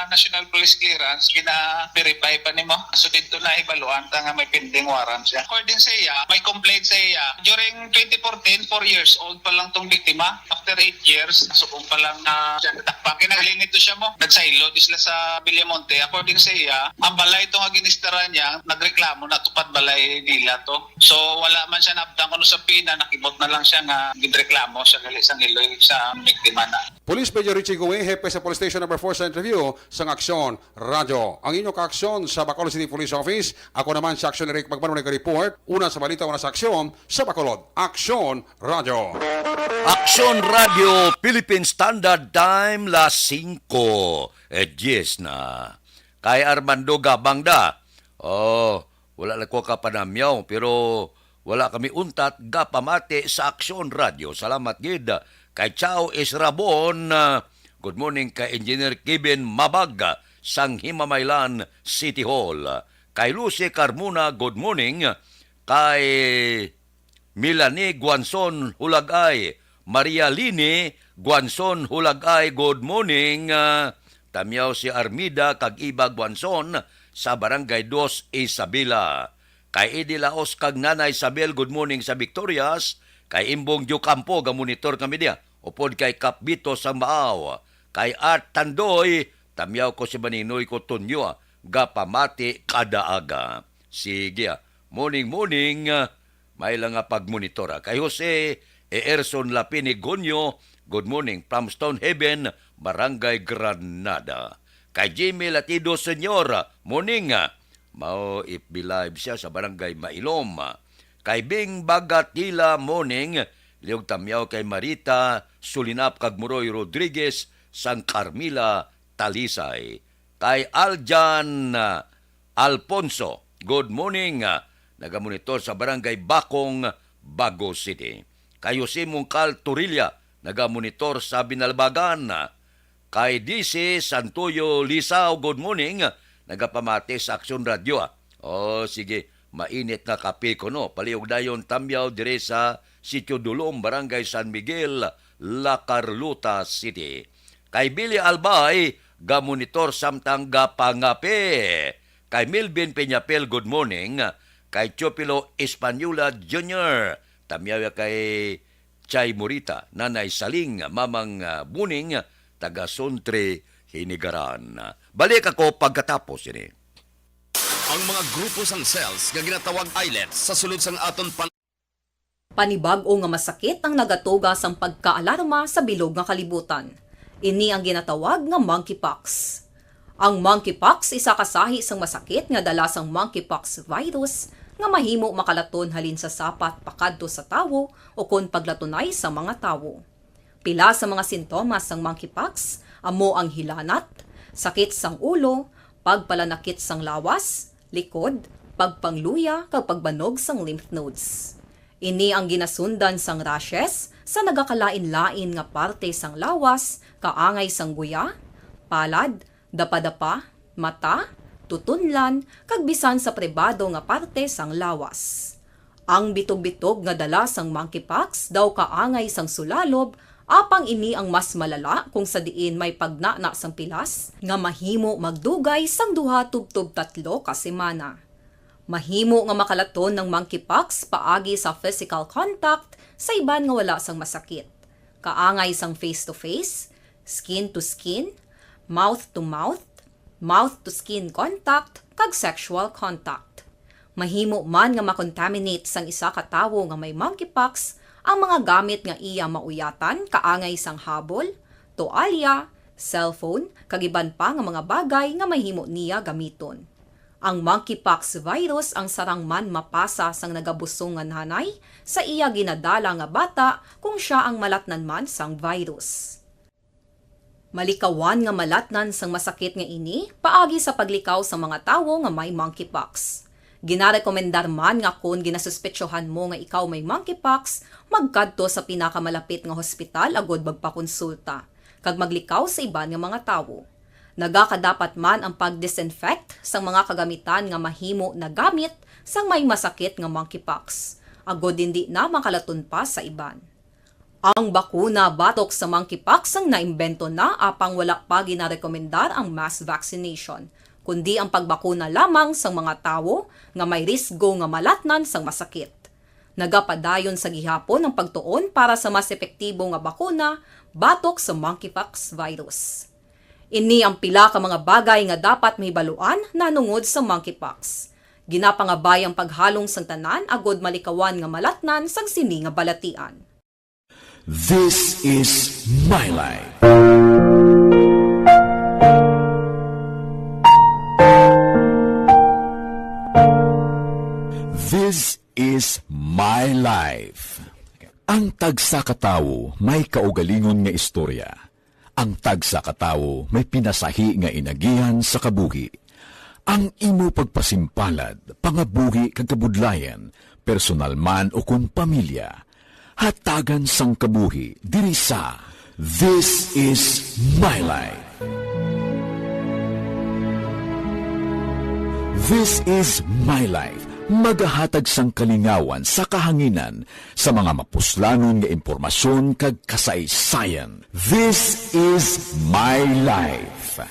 National Police Clearance gina-verify pa nimo. So dito na ibaluan ta nga may pending warrant siya. According sa iya, may complaint sa iya during 2014, 4 years old pa lang tong biktima. After 8 years, subong pa lang na siya natakpan. Kinahalin ito siya mo. Nagsailo isla sa Villamonte. According sa iya, ang balay ito nga ginistara niya, nagreklamo na tupad balay nila to. So wala man siya nabdang kuno sa pina, nakibot na lang siya nga ginreklamo siya gali sa Iloy sa biktima na. Police Major Richie Gui, hepe sa Police Station number 4 sa interview sa Aksyon Radio. Ang inyong kaaksyon sa Bacolod City Police Office. Ako naman si Aksyon Eric Magbanwa nag-report. Una sa balita, una sa aksyon sa Bacolod. Aksyon Radio. Aksyon Radio Philippine Standard Time, las 5:10 na. Kay Armando Gabangda. Wala lang ko kapanamyaw, pero wala kami untat gapamati sa Aksyon Radio. Salamat gid kay Chao Israbon. Good morning kay Engineer Kevin Mabag sang Himamaylan City Hall. Kay Lucy Carmona, good morning. Kay Milani Guanson Hulagay, Maria Lini Guanson Hulagay, good morning. Tamyaw si Armida kag Iba Guanson sa Barangay 2 Isabela. Kay Edi Laos kag Nanay Isabel, good morning sa Victorias. Kay Imbong Diocampo, ga-monitor kami diya. Upod kay Kapbito sa Maaw. Kay Art Tandoy, tamyaw ko si Maninoy ko tunyo, gapamati kadaaga. Sige, morning, may lang nga pagmonitora. Kay Jose Erson Lapini Gonyo, good morning from Stonehaven, Barangay Granada. Kay Jimmy Latido Senyor, morning, mao if be live siya sa Barangay Mailom. kay Bing Bagatila Morning, liog tamyaw kay Marita Sulinap kag Muroy Rodriguez sang Carmila Talisay. Kay Aljan Alfonso, good morning, nagamonitor sa Barangay Bakong, Bago City. Kay Jose Mungcal Turilla, nagamonitor sa Binalbagan. Kay DC Santuyo Lisaw, good morning, nagapamati sa Aksyon Radio. Sige, mainit na kape ko no. Paliog dayon tamyaw dire sa Sitio Dulom, Barangay San Miguel, La Carlota City. Kay Billy Albay, gamonitor samtang gapangape. Kay Milvin Peñapel, good morning. Kay Chopilo Espanola Jr., tamyaw kay Chay Morita, Nanay Saling, Mamang Buning, taga Sontre, Hinigaran. Balik ako pagkatapos ini. Ang mga grupo sang cells nga ginatawag islets sa sulod sang aton Panibag-o nga masakit ang nagatuga sang pagkaalarma sa bilog nga kalibutan. Ini ang ginatawag nga monkeypox. Ang monkeypox isa kasahi sang masakit nga dala sang monkeypox virus nga mahimo makalaton halin sa sapat pakadto sa tawo o kon paglatunay sa mga tawo. Pila sa mga sintomas sang monkeypox amo ang hilanat, sakit sang ulo, pagpalanakit sang lawas, likod, pagpangluya kag pagbanog sang lymph nodes. Ini ang ginasundan sang rashes sa nagakalain-lain nga parte sang lawas, kaangay sang guya, palad, dapa-dapa, mata, tutunlan, kag bisan sa pribado nga parte sang lawas. Ang bitog-bitog nga dala sang monkeypox daw kaangay sang sulalob, apang ini ang mas malala kung sa diin may pagnana sang pilas nga mahimo magdugay sang 2-3 ka semana. Mahimo nga makalaton ng monkeypox paagi sa physical contact sa iban nga wala sang masakit. Kaangay sang face-to-face, skin-to-skin, mouth-to-mouth, mouth-to-skin contact, kag sexual contact. Mahimo man nga makontaminate sang isa ka tawo nga may monkeypox ang mga gamit nga iya mauyatan kaangay sang habol, toalya, cellphone, kag iban pa nga mga bagay nga mahimo niya gamiton. Ang monkeypox virus ang sarang man mapasa sang nagabusong nga nanay sa iya ginadala nga bata kung siya ang malatnan man sang virus. Malikawan nga malatnan sang masakit nga ini paagi sa paglikaw sa mga tawo nga may monkeypox. Ginarekomendar man nga kung ginasuspetsyohan mo nga ikaw may monkeypox, magkadto sa pinakamalapit nga hospital agod magpakonsulta, kag maglikaw sa iban nga mga tawo. Nagakadapat man ang pag-disinfect sa mga kagamitan nga mahimo na gamit sang may masakit nga monkeypox, agod hindi na makalaton pa sa iban. Ang bakuna batok sa monkeypox ang naimbento na apang wala pa ginarekomendar ang mass vaccination, kundi ang pagbakuna lamang sang mga tawo nga may risgo nga malatnan sang masakit. Nagapadayon sa gihapon ang pagtuon para sa mas epektibo nga bakuna batok sa monkeypox virus. Ini ang pila ka mga bagay nga dapat mahibaluan nanungod sa monkeypox. Ginapangabay ang paghalong sang tanan agod malikawan nga malatnan sang sini nga balatian. This is my life. This is my life. Ang tagsa ka tawo may kaugalingon nga istorya. Ang tagsa ka tawo may pinasahi nga inagihan sa kabuhi. Ang imo pagpasimpalad, pangabuhi kag kabudlayan, personal man o kung pamilya, hatagan sang kabuhi diri sa This is my life. This is my life. Magahatag sang kalingawan sa kahanginan sa mga mapuslanon nga impormasyon kag kasaysayan. This is my life.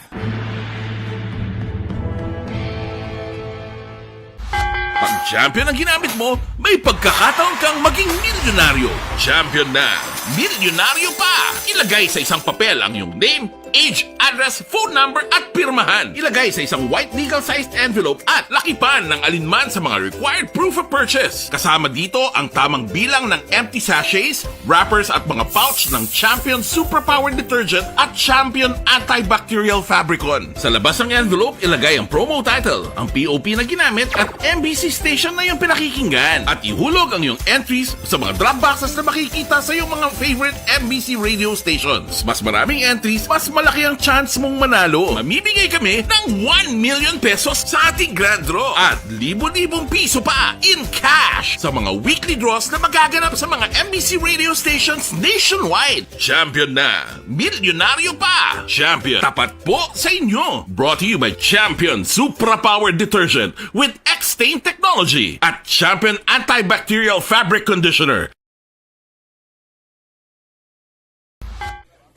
Pag champion ang ginamit mo, may pagkakataon kang maging milyonaryo. Champion na, milyonaryo pa! Ilagay sa isang papel ang iyong name, age, address, phone number at pirmahan. Ilagay sa isang white legal-sized envelope at lakipan ng alinman sa mga required proof of purchase. Kasama dito ang tamang bilang ng empty sachets, wrappers at mga pouch ng Champion Superpower Detergent at Champion Antibacterial Fabricon. Sa labas ng envelope, ilagay ang promo title, ang POP na ginamit at MBC station na yung pinakikinggan. At ihulog ang iyong entries sa mga drop boxes na makikita sa iyong mga favorite MBC radio stations. Mas maraming entries, mas malaki ang chance mong manalo. Mamimigay kami ng 1 million pesos sa ating grand draw at libo-libong piso pa in cash sa mga weekly draws na magaganap sa mga MBC radio stations nationwide. Champion na, milyonaryo pa. Champion, tapat po sa inyo. Brought to you by Champion Superpower Detergent with X-Stain Technology at Champion Antibacterial Fabric Conditioner.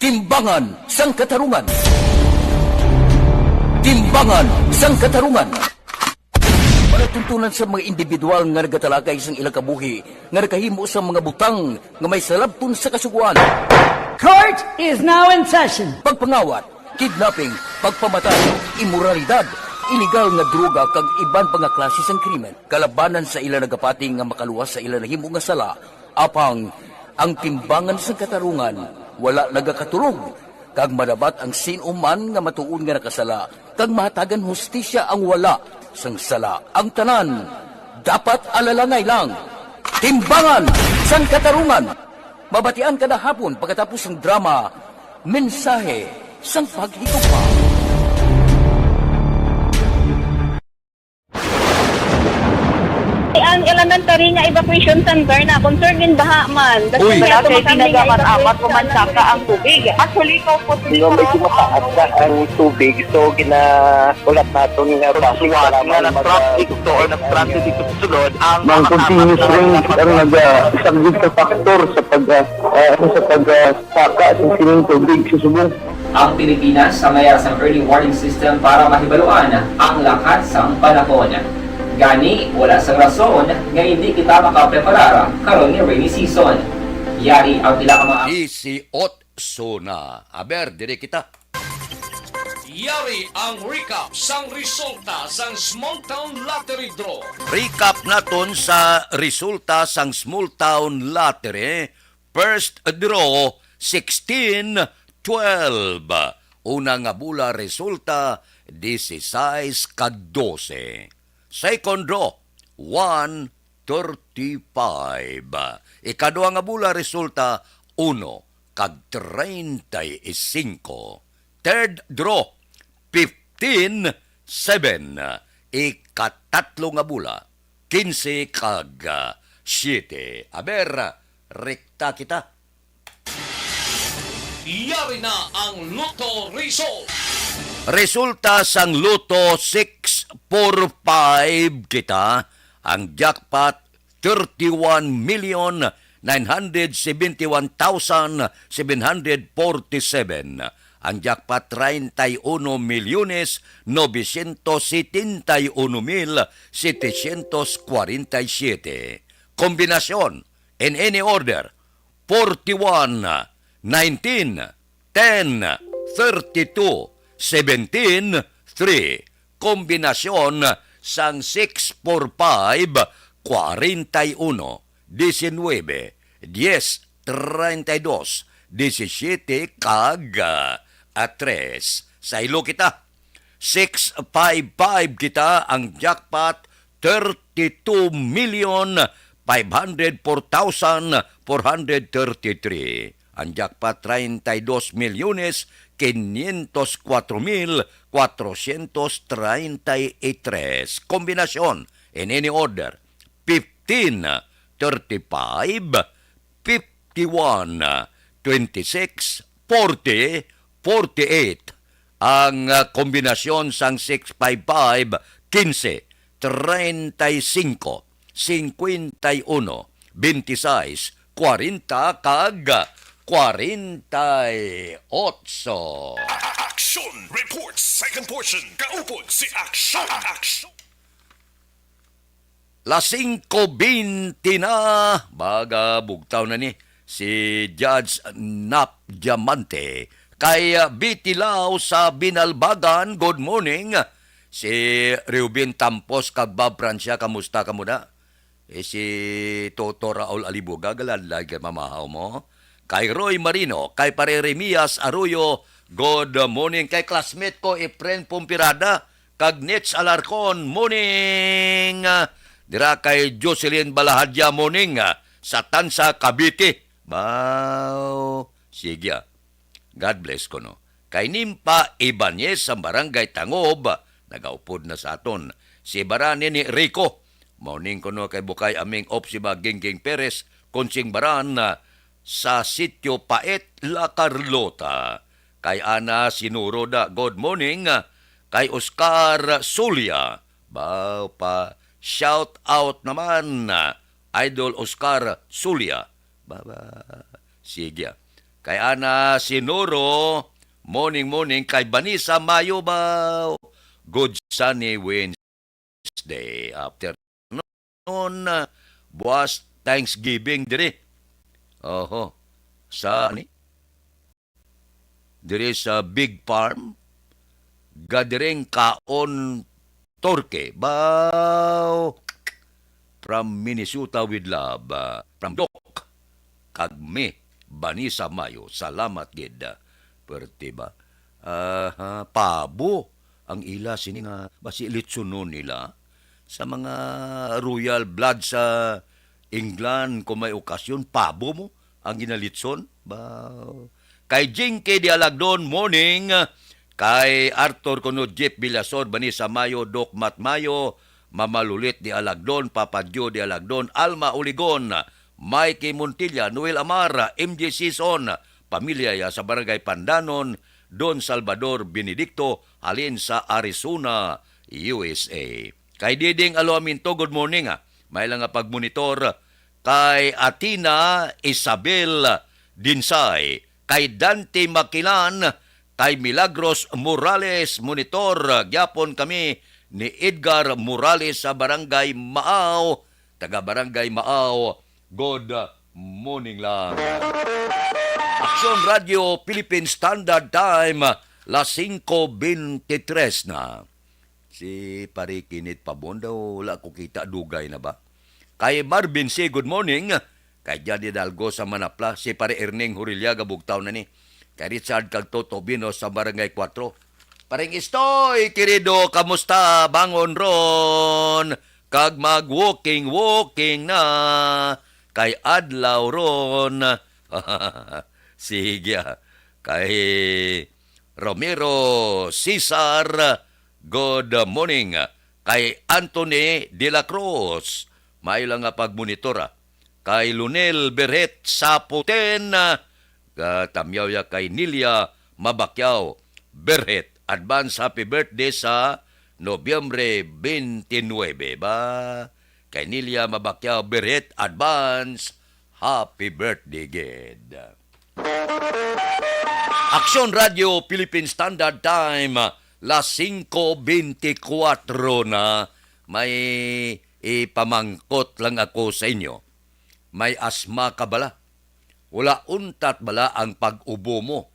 Timbangan sang katarungan. Timbangan sang katarungan. Panatuntunan sa mga individual nga nagatalakay sang ilang kabuhi nga nakahimo sa mga butang nga may salabton sa kasuguan. Court is now in session. Pagpangawat, kidnapping, pagpamatay, immoralidad, illegal nga droga kag iban pa nga klase sang krimen. Kalabanan sa ilang nagapati nga makaluwas sa ilang nahimo nga sala, apang ang timbangan sang katarungan wala nagakatulog, kag madabat ang sinuman nga matuon nga nakasala, kag mahatagan hustisya ang wala sang sala. Ang tanan, dapat alalangay lang. Timbangan sang katarungan. Mabatian kada hapon pagkatapos ng drama, mensahe sang paghigugma. Ang elementary nga evacuation center na concern din baha man. Uy, kasi pinagamat-amat pumansaka ang tubig. Actually, po medyo mataas na ang tubig. So, ulat nato nga pasuwat nga nag-traffic to or nag-traffic dito sa sulod. Ang continuous rain ang nag-subject sa factor sa pagsaka sa sining tubig sa subong. Ang Pilipinas sa mayroon sa early warning system para mahibaluan ang lakas ng panahon. Gani, wala sa rason nga hindi kita makapreparar karon ni rainy season. Yari ang pila ka mga 18 na. Aber, dire kita. Yari ang recap sang resulta sang Small Town Lottery Draw. Recap naton sa resulta sang Small Town Lottery. First draw, 16-12. Una nga bula resulta, 16 kag 12. Second draw, 135. Ikadua nga bula resulta, 1 kag 35. Third draw, 15-7. Ikatatlo nga bula, 15 kag 7. Aber, rekta kita. Yari na ang Lotto Result. Resulta sang Lotto 645 kita. Ang jackpot 31,971,747. Ang jackpot 31,971,747. Kombinasyon in any order 41, 19, 10, 32, 17, 3. Kombinasyon sang 645, 41, 19, 10, 32, 17 kag 3. Sa ilo kita, 655 kita ang jackpot 32,504,433. Ang jackpot 32,504,433. Kombinasyon in any order 15, 35, 51, 26, 40, 48. Ang kombinasyon sang 655, 15, 35, 51, 26, 40 kag 48. Action Reports Second Portion. Kaupod si Action. Las 5:20 na. Baga bugtaw na ni si Judge Nap Diamante kay Bitilaw sa Binalbagan. Good morning. Si Reuben Tampos kag Bob Francia, kamusta ka muna? Si Toto Raul Alibuga, galadlag mamahaw mo. Kay Roy Marino, kay Pare Remias Arroyo, good morning. Kay classmate ko, Efren Pumpirada, kag Nets Alarcon, morning. Dira kay Jocelyn Balahadya, morning. Sa Tansa, Cavite. Wow. Sige. God bless ko, no. Kay Nimpa Ibanez sa Barangay Tangob, nagaupod na sa aton. Si Barani ni Rico, morning ko, no, kay Bukay aming Opsiba Gingging Perez, Konsing Baran, sa Sitio Paet, La Carlota. Kay Ana Sinuroda, good morning. Kay Oscar Sulia, baw pa, shout out naman, Idol Oscar Sulia. Baba, sige. Kay Ana Sinuro, morning. Kay Banisa Mayo, baw, good sunny Wednesday. After noon, buwas Thanksgiving dire. Oho. Sa ni? Dire sa Big Farm. Gadireng kaon Torque. Baw. From Minnesota with love. From Doc. Kagme. Banisa Mayo. Salamat gid. Perti ba? Pabo. Ang ila sini nga basi litsunon nila sa mga royal blood sa England kung may okasyon, pabo mo ang ginalitson. Kay Jinky de Alagdon, morning. Kay Arthur Kuno, Jeff Villasor, Banisa Mayo, Doc Mat Mayo, Mama Lulit de Alagdon, Papa Joe de Alagdon, Alma Uligon, Mikey Montilla, Noel Amara, MJ Sison, pamilya ya sa Barangay Pandanon, Don Salvador Benedicto, halin sa Arizona, USA. Kay Diding Aloaminto, good morning. May lang nga pagmonitor. Kay Atina Isabel Dinsay. Kay Dante Makilan. Kay Milagros Morales, monitor. Gyapon kami ni Edgar Morales sa Barangay Maaw. Taga Barangay Maaw. Good morning lang. Aksyon Radio Philippine Standard Time, las 5:23 na. Si Pare Kinit Pabon daw, wala ko kita, dugay na ba? Kay Marvin C, good morning. Kay Jadi Dalgo sa Manapla, si Pare Erning Hurilyaga, bugtaw na ni. Kay Richard Cagto Tobino sa Barangay 4. Pareng istoy, querido, kamusta? Bangon ron. Kag mag-walking na. Kay Adlaw ron. Sige. Kay Romero Cesar, good morning. Kay Anthony de la Cruz, may lang nga pagmonitora. Kay Lunel Berhet Saputen, katamyaw ya kay Nilia Mabakyaw Berhet. Advance happy birthday sa Nobyembre 29 ba? Kay Nilia Mabakyaw Berhet, advance happy birthday, ged. Aksyon Radio Philippine Standard Time, las 5:24 na. May ipamangkot lang ako sa inyo. May asma ka bala? Wala untat bala ang pag-ubo mo?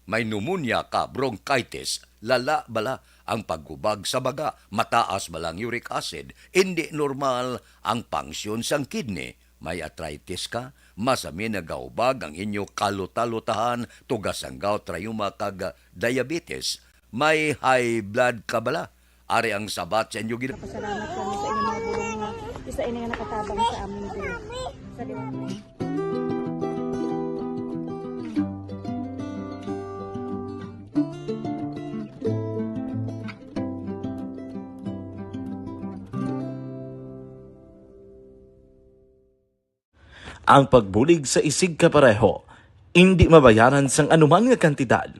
May pneumonia ka, bronchitis, lala bala ang paggubag sa baga, mataas balang uric acid, hindi normal ang pangsyon sang kidney, may arthritis ka, masami nagaubag ang inyo kalutalutahan, tugas ang gout, rayuma kag diabetes, may high blood ka bala, ari ang sabat sa inyo gina. Pasalamat kami sa inyong mga bulong nga isa ini nga nakatabang sa amin din. Sa Ang pagbulig sa isig kapareho, hindi mabayaran sang anuman nga kantidad.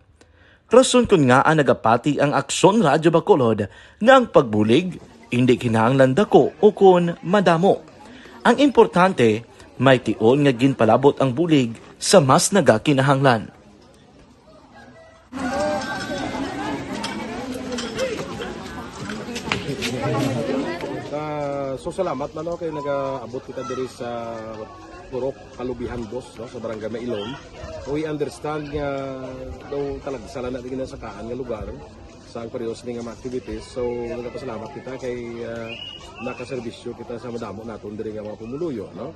Rason kun nga ang nagapati ang Aksyon Radyo Bacolod nga ang pagbulig, hindi kinahanglan dako o kun madamo. Ang importante, may tion nga ginpalabot ang bulig sa mas nagakinahanglan. So salamat man kay nagaabot kita diri sa Purok Kalubihan Dos, no, sa Barangay Mailom. We understand nga daw talaga sala na din sa kaan nga lugar sa periyos ni nga mga activities. So nagapasalamat kita kay nakaserbisyo kita sa madamo naton diri nga mga pumuluyo, no.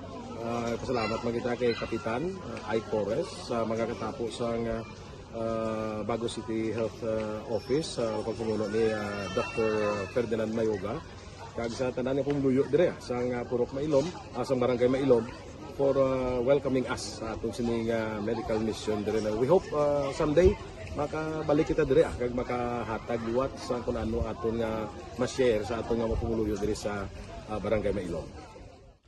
Pasalamat man kita kay Kapitan I. Torres sa magkakatapos ang Bago City Health Office sa pagpumuno ni Dr. Ferdinand Mayoga kag sa tanan nga pumuluyo dire sa Purok Mailom, sa Barangay Mailom for welcoming us sa atong sining medical mission dire. We hope someday makabalik kita dire kag makahatag liwat sa kung ano aton nga ma-share sa atong nga mapumuluyo dire sa Barangay Mailom.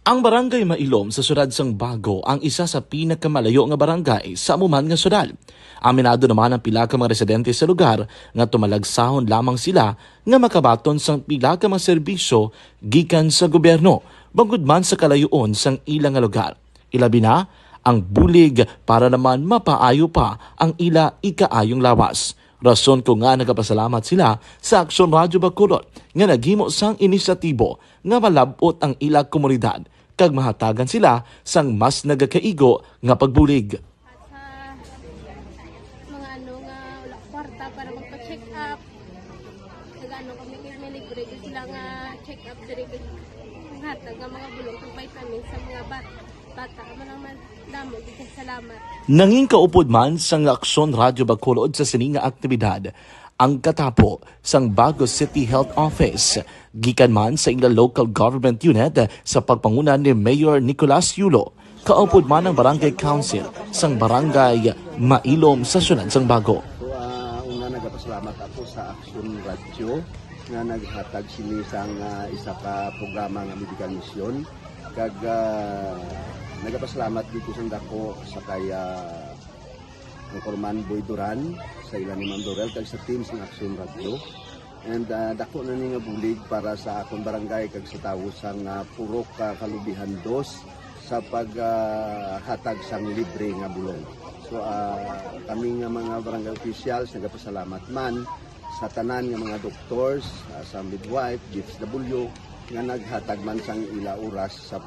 Ang Barangay Mailom sa syudad sang Bago ang isa sa pinakamalayo nga barangay sa amuman nga syudad. Aminado naman ang pila ka mga residente sa lugar nga tumalagsahon lamang sila nga makabaton sang pila ka mga serbisyo gikan sa gobyerno bangod man sa kalayuon sang ilang nga lugar. Ilabi na ang bulig para naman mapaayo pa ang ila ikaayong lawas. Rason ko nga nagapasalamat sila sa Aksyon Radyo Bacolod nga naghimo sang inisyatibo nga malabot ang ila komunidad kag mahatagan sila sang mas nagakaigo nga pagbulig. Mga ano nga wala kwarta para magpa-check up. Nagano kami libre sila nga check up diri kay hatag nga mga bulong kag vitamins sa mga bata man damo kita salamat. Nanging kaupod man sang Aksyon Radyo Bacolod sa sining nga aktibidad ang katapo sang Bago City Health Office gikan man sa ila local government unit sa pagpanguna ni Mayor Nicolas Yulo. Kaupod man ang Barangay Council sang Barangay Mailom sa syudad sang Bago. So una nagapasalamat ako sa Aksyon Radyo nga naghatag sini sang isa ka programa nga medical mission kag nagapasalamat dito sa dako sa kaya ang Corman Boy Duran sa ilan ni Ma'am Dorel kag sa team sa Aksyon Radyo. And dako na ni nga bulig para sa akong barangay kag sa tawo sang Purok Kalubihan Dos sa paghatag sang libre nga bulong. So kami nga mga barangay officials nagapasalamat man sa tanan nga mga doctors, sa midwife, DFW nga naghatag man sang ila oras sa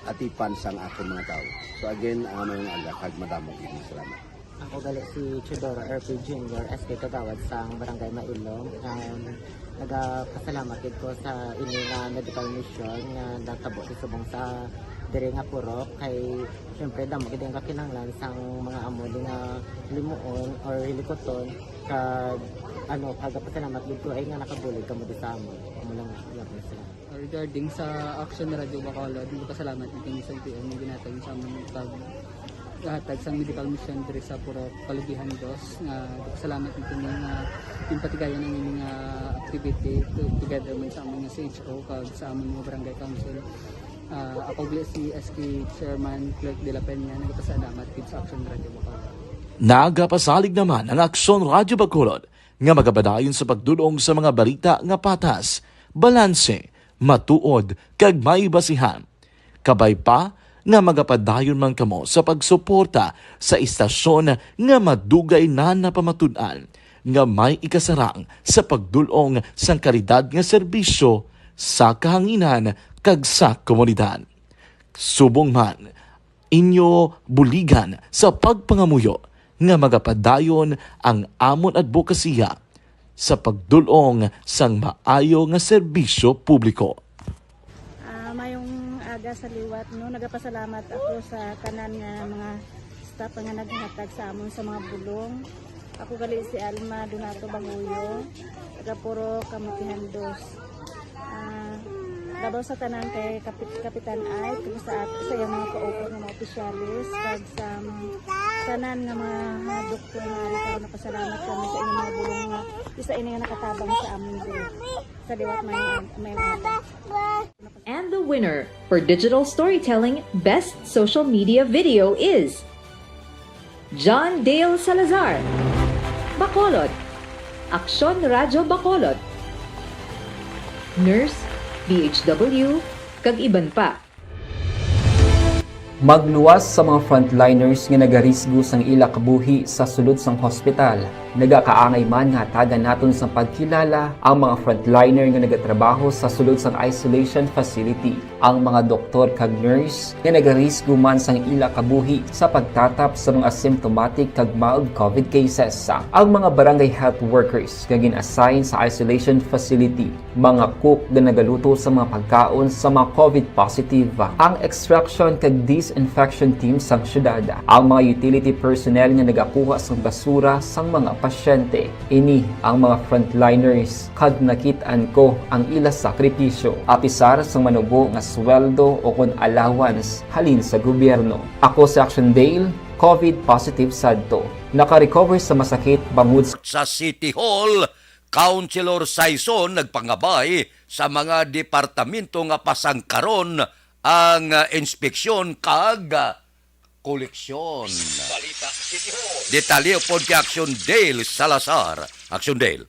atipan sang akong mga tao. So again, mayong aga kag madamo gid salamat. Ako gali si Chidoro RP Jr. SK Kagawad sa Barangay Mailom. Nagapasalamat ko sa ini nga medical mission nga natabo sa subong sa diri nga Purok kay syempre damo gid ang kakinahanglan sang mga amo nga limuon or hilikoton kag pagapasalamat gid ko ay nga nakabulig kamo sa amo. Amo lang yapon sila. Regarding sa Aksyon Radyo Bacolod, pasalamat din sa LTO ng ginatag sa among paghatag sa medical mission diri sa Purok Kalubihan Dos. Pasalamat din kami nga impatigayan ng mga activity together man sa among CHO kag sa among mga barangay council. Ako si SK Chairman Clerk de la Peña nagpasalamat din sa Aksyon Radyo Bacolod. Nagapasalig naman ang Aksyon Radyo Bacolod nga magabadayon sa pagdulong sa mga balita nga patas, balanse, matuod kag may basihan. Kabay pa nga magapadayon man kamo sa pagsuporta sa istasyon nga madugay na napamatud-an nga may ikasarang sa pagdulong sang kalidad nga serbisyo sa kahanginan kag sa komunidad. Subong man inyo buligan sa pagpangamuyo nga magapadayon ang amon advokasya sa pagdulong sang maayo nga serbisyo publiko. Mayong aga sa liwat, no, nagapasalamat ako sa tanan nga mga staff nga naghatag sa amon sa mga bulong. Ako gali si Alma Donato Banguyo, taga Purok Kalubihan Dos. Labaw sa tanan kay Kapitan Ay, kung sa iyang mga kaupod ng mga opisyalis, kag sa tanan nga mga doktor nga rin napasalamat kami sa inyong mga bulong nga isa ini nga nakatabang sa amin din. Sa liwat may mga. And the winner for Digital Storytelling Best Social Media Video is John Dale Salazar, Bacolod, Aksyon Radyo Bacolod, Nurse, BHW, kag iban pa. Magluwas sa mga frontliners nga nagarisgo sang ila kabuhi sa sulod sang hospital. Nagakaangay man nga tagan naton sa pagkilala ang mga frontliner nga nagatrabaho sa sulod sang isolation facility, ang mga doktor kag nurse nga nagarisgo man sang ila kabuhi sa pagtatap sa mga symptomatic kag mild COVID cases. Ang mga barangay health workers nga gin-assign sa isolation facility, mga cook nga nagaluto sa mga pagkaon sa mga COVID positive, ang extraction kag disinfection team sang syudad, ang mga utility personnel nga nagakuha sang basura sang mga pasyente. Ini ang mga frontliners kad nakitaan ko ang ila sakripisyo apisar sang manubo nga sweldo o kon allowance halin sa gobyerno. Ako si Action Dale, COVID positive sadto. Naka-recover sa masakit bangod sa City Hall, Councilor Saison nagpangabay sa mga departamento nga pasangkaron ang inspeksyon kag koleksyon. Detalye po kay Action Dale Salazar. Action Dale.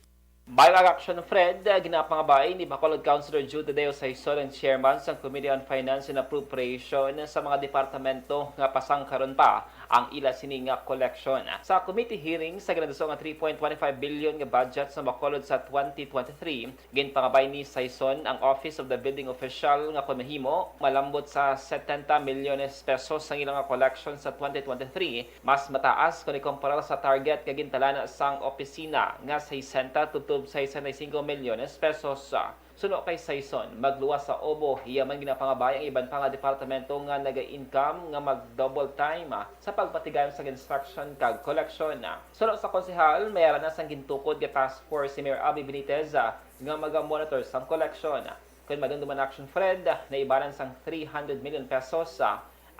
Bayang Action Fred, ginapangabay ni Bacolod Councilor Jude Tadeo Saison ang chairman sa Committee on Finance and Appropriation sa mga departamento nga pasangkaron pa ang ila sininga collection. Sa committee hearing sa ganaduso nga 3.25 billion nga budget sa Bacolod sa 2023, ginpangabay ni Saison ang Office of the Building Official nga kumahimo malambot sa 70 milyones pesos ang ilang collection sa 2023, mas mataas kung ikumpara sa target nga gintalana sang opisina nga 60 tutub sa 65 milyones pesos. Suno kay Saison, magluwas sa obo, hiyaman ginapangabay ang iban pa nga departamento nga naga-income nga mag-double time sa pagpatigayon sa construction kag collection. Suno sa konsehal, mayroon na sang gintukod nga task force si Mayor Abby Benitez nga mag-monitor sang collection. Kung madunduman Action Fred, naibaran sang 300 million pesos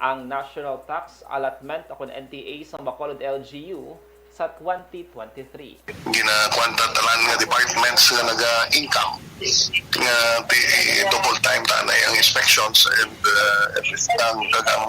ang National Tax Allotment o NTA sa Bacolod LGU sa 2023. Ginakwanta talan nga departments nga naga-income nga double time tanay ang inspections and ang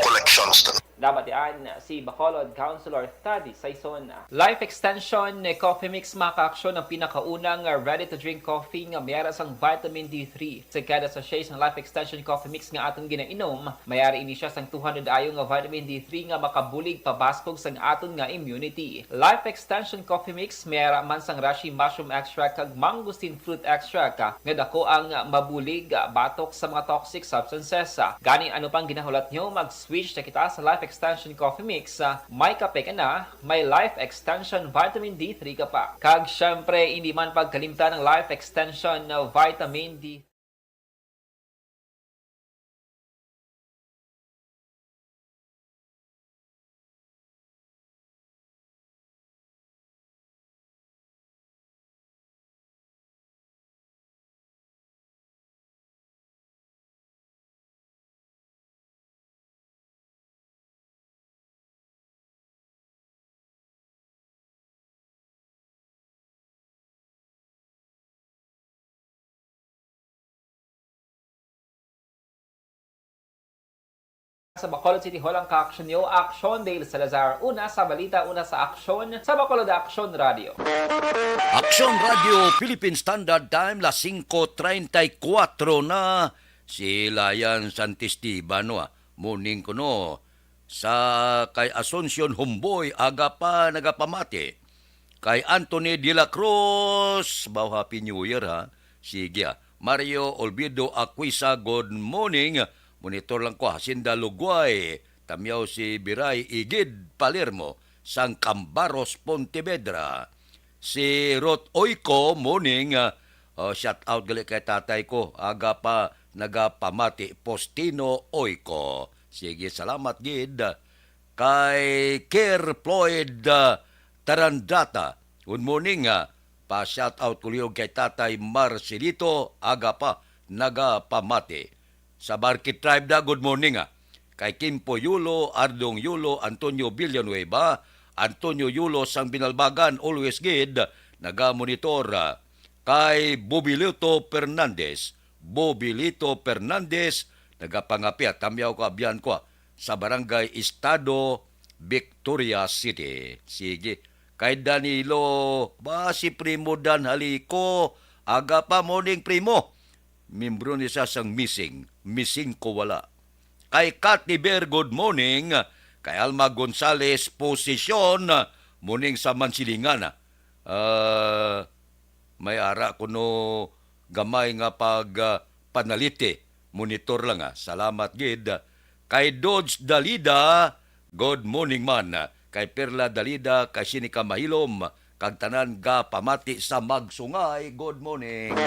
collections. Nabatian si Bacolod Councilor Thady Saison. Life Extension Coffee Mix maka-aksyon ang pinakaunang ready-to-drink coffee nga mayara sang vitamin D3. Sa kada sachet ng Life Extension Coffee Mix nga aton ginainom, mayara ini siya sang 200 ayo nga vitamin D3 nga makabulig pabaskog sang aton nga immunity. Life Extension Coffee Mix mayara man sang reishi mushroom extract kag mangosteen fruit extract nga dako ang mabulig batok sa mga toxic substances. Gani ano pang ginahulat nyo, mag-switch na kita sa Life Extension Coffee Mix. May kape ka na, may Life Extension Vitamin D3 ka pa. Kag syempre, hindi man pagkalimtan ng Life Extension na Vitamin D3. Sa Bacolod City Hall ang ka-action nyo, Action Dale Salazar. Una sa balita, una sa aksyon sa Bacolod Action Radio. Action Radio Philippine Standard Time, las 5:34 na. Si Layan Santistiban, morning ko no. Sa kay Asuncion Humboy, aga pa nagapamati. Kay Anthony De La Cruz, Happy New Year ha. Sige Mario Olvido Aquisa, good morning. Monitor lang ko, Hacienda Lugway, tamyaw si Biray Igid Palermo, sang Cambaros Pontevedra. Si Rot Oiko, morning, shout out gali kay tatay ko, aga pa nagapamati, Postino Oiko. Sige, salamat gid. Kay Kerr Floyd Tarandata, good morning, pa shout out kuliog kay tatay Marcelito, aga pa nagapamati. Sa Market Tribe da, good morning Kay Kimpo Yulo, Ardong Yulo, Antonio Villanueva, Antonio Yulo sang Binalbagan, always good, naga-monitor. Kay Bobilito Fernandez, nagapangapit, tamyaw ko abyan ko sa Barangay Estado, Victoria City. Sige. Kay Danilo, si Primo Dan Haliko, aga pa morning Primo. Membro ni siya sang missing ko wala. Kay Kat Niber, good morning. Kay Alma Gonzales, posisyon, muning sa mansilingan may ara kuno gamay nga panaliti monitor lang salamat gid kay Dodge Dalida good morning man kay Perla Dalida kay Sinika Mahilom kag tanan ga pamati sa magsungay good morning.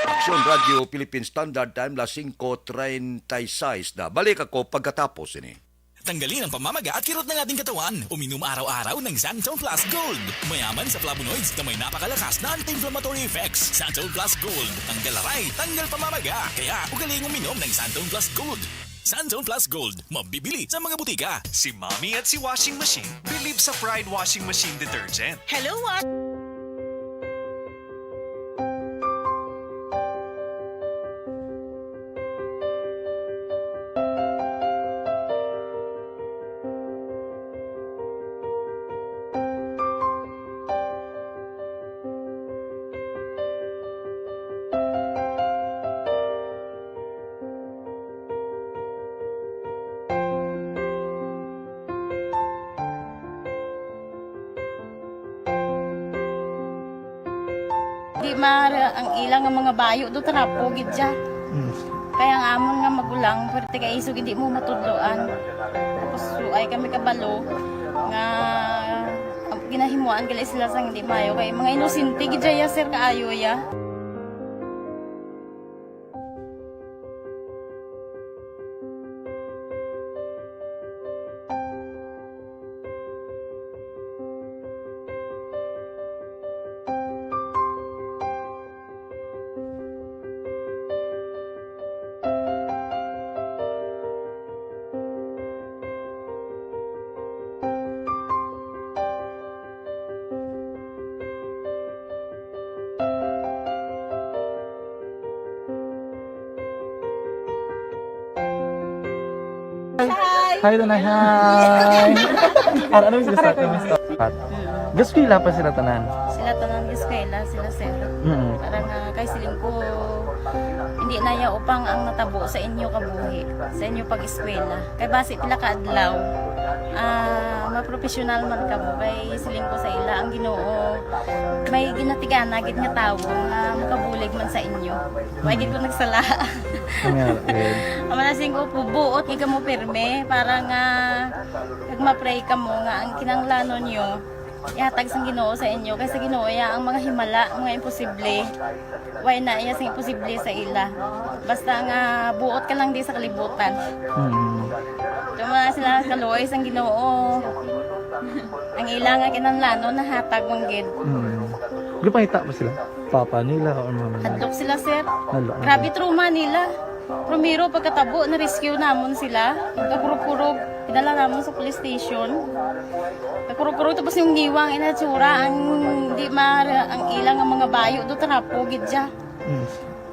Aksyon Radio Philippine Standard Time la 5:36 na balik ako pagkatapos ini. Tanggalin ang pamamaga at kirot ng ating katawan. Uminom araw-araw ng Santol Plus Gold. Mayaman sa flavonoids na may napakalakas na anti-inflammatory effects. Santol Plus Gold. Tanggal aray, tanggal pamamaga. Kaya ugaling uminom ng Santol Plus Gold. Santol Plus Gold. Mabibili sa mga butika. Si Mommy at si Washing Machine believe sa Pride Washing Machine Detergent. Hello, Di mara ang ilang nga mga bayo do tarapo gid siya. Kaya ang amon nga magulang pwerte kay iso hindi mo matudloan. Tapos ay kami kabalo nga ginahimuan gali sila sang hindi mayo kay mga inosente gid ya sir kaayo ya. Hi, Tanay. Hi. Ano yung sila sa Gas pila pa sila tanan. Sila tanan eskwela sila sir. Parang kay siling ko hindi na ya upang ang natabo sa inyo kabuhi, sa inyo pag-eskwela. Kay base pila ka adlaw. Maprofessional man ka mo kay siling ko sa ila ang Ginoo. May ginatigan gid nga tawo nga makabulig man sa inyo. Wa gid ko nagsala. Amanasing ko pubuot kay mo pirme para nga kag ma-pray ka mo nga ang kinanglanon nyo ihatag sang Ginoo sa inyo kay sa Ginoo ya ang mga himala, mga imposible. Way na iya sing imposible sa ila. Basta nga buot ka lang di sa kalibutan. Tuma sila kaluoy sang Ginoo. Ang ila nga kinanglanon nahatag mong gid. Gupahita ba sila? Papa nila o mama nila? Hadlok sila sir. Hadlok. Grabe trauma nila. Primero pagkatabo na rescue namon sila. Kakurog-kurog pinala namon sa police station. Kakurog-kurog tapos yung giwang inatsura ang di ang ilang nga mga bayo do tarapo gid siya.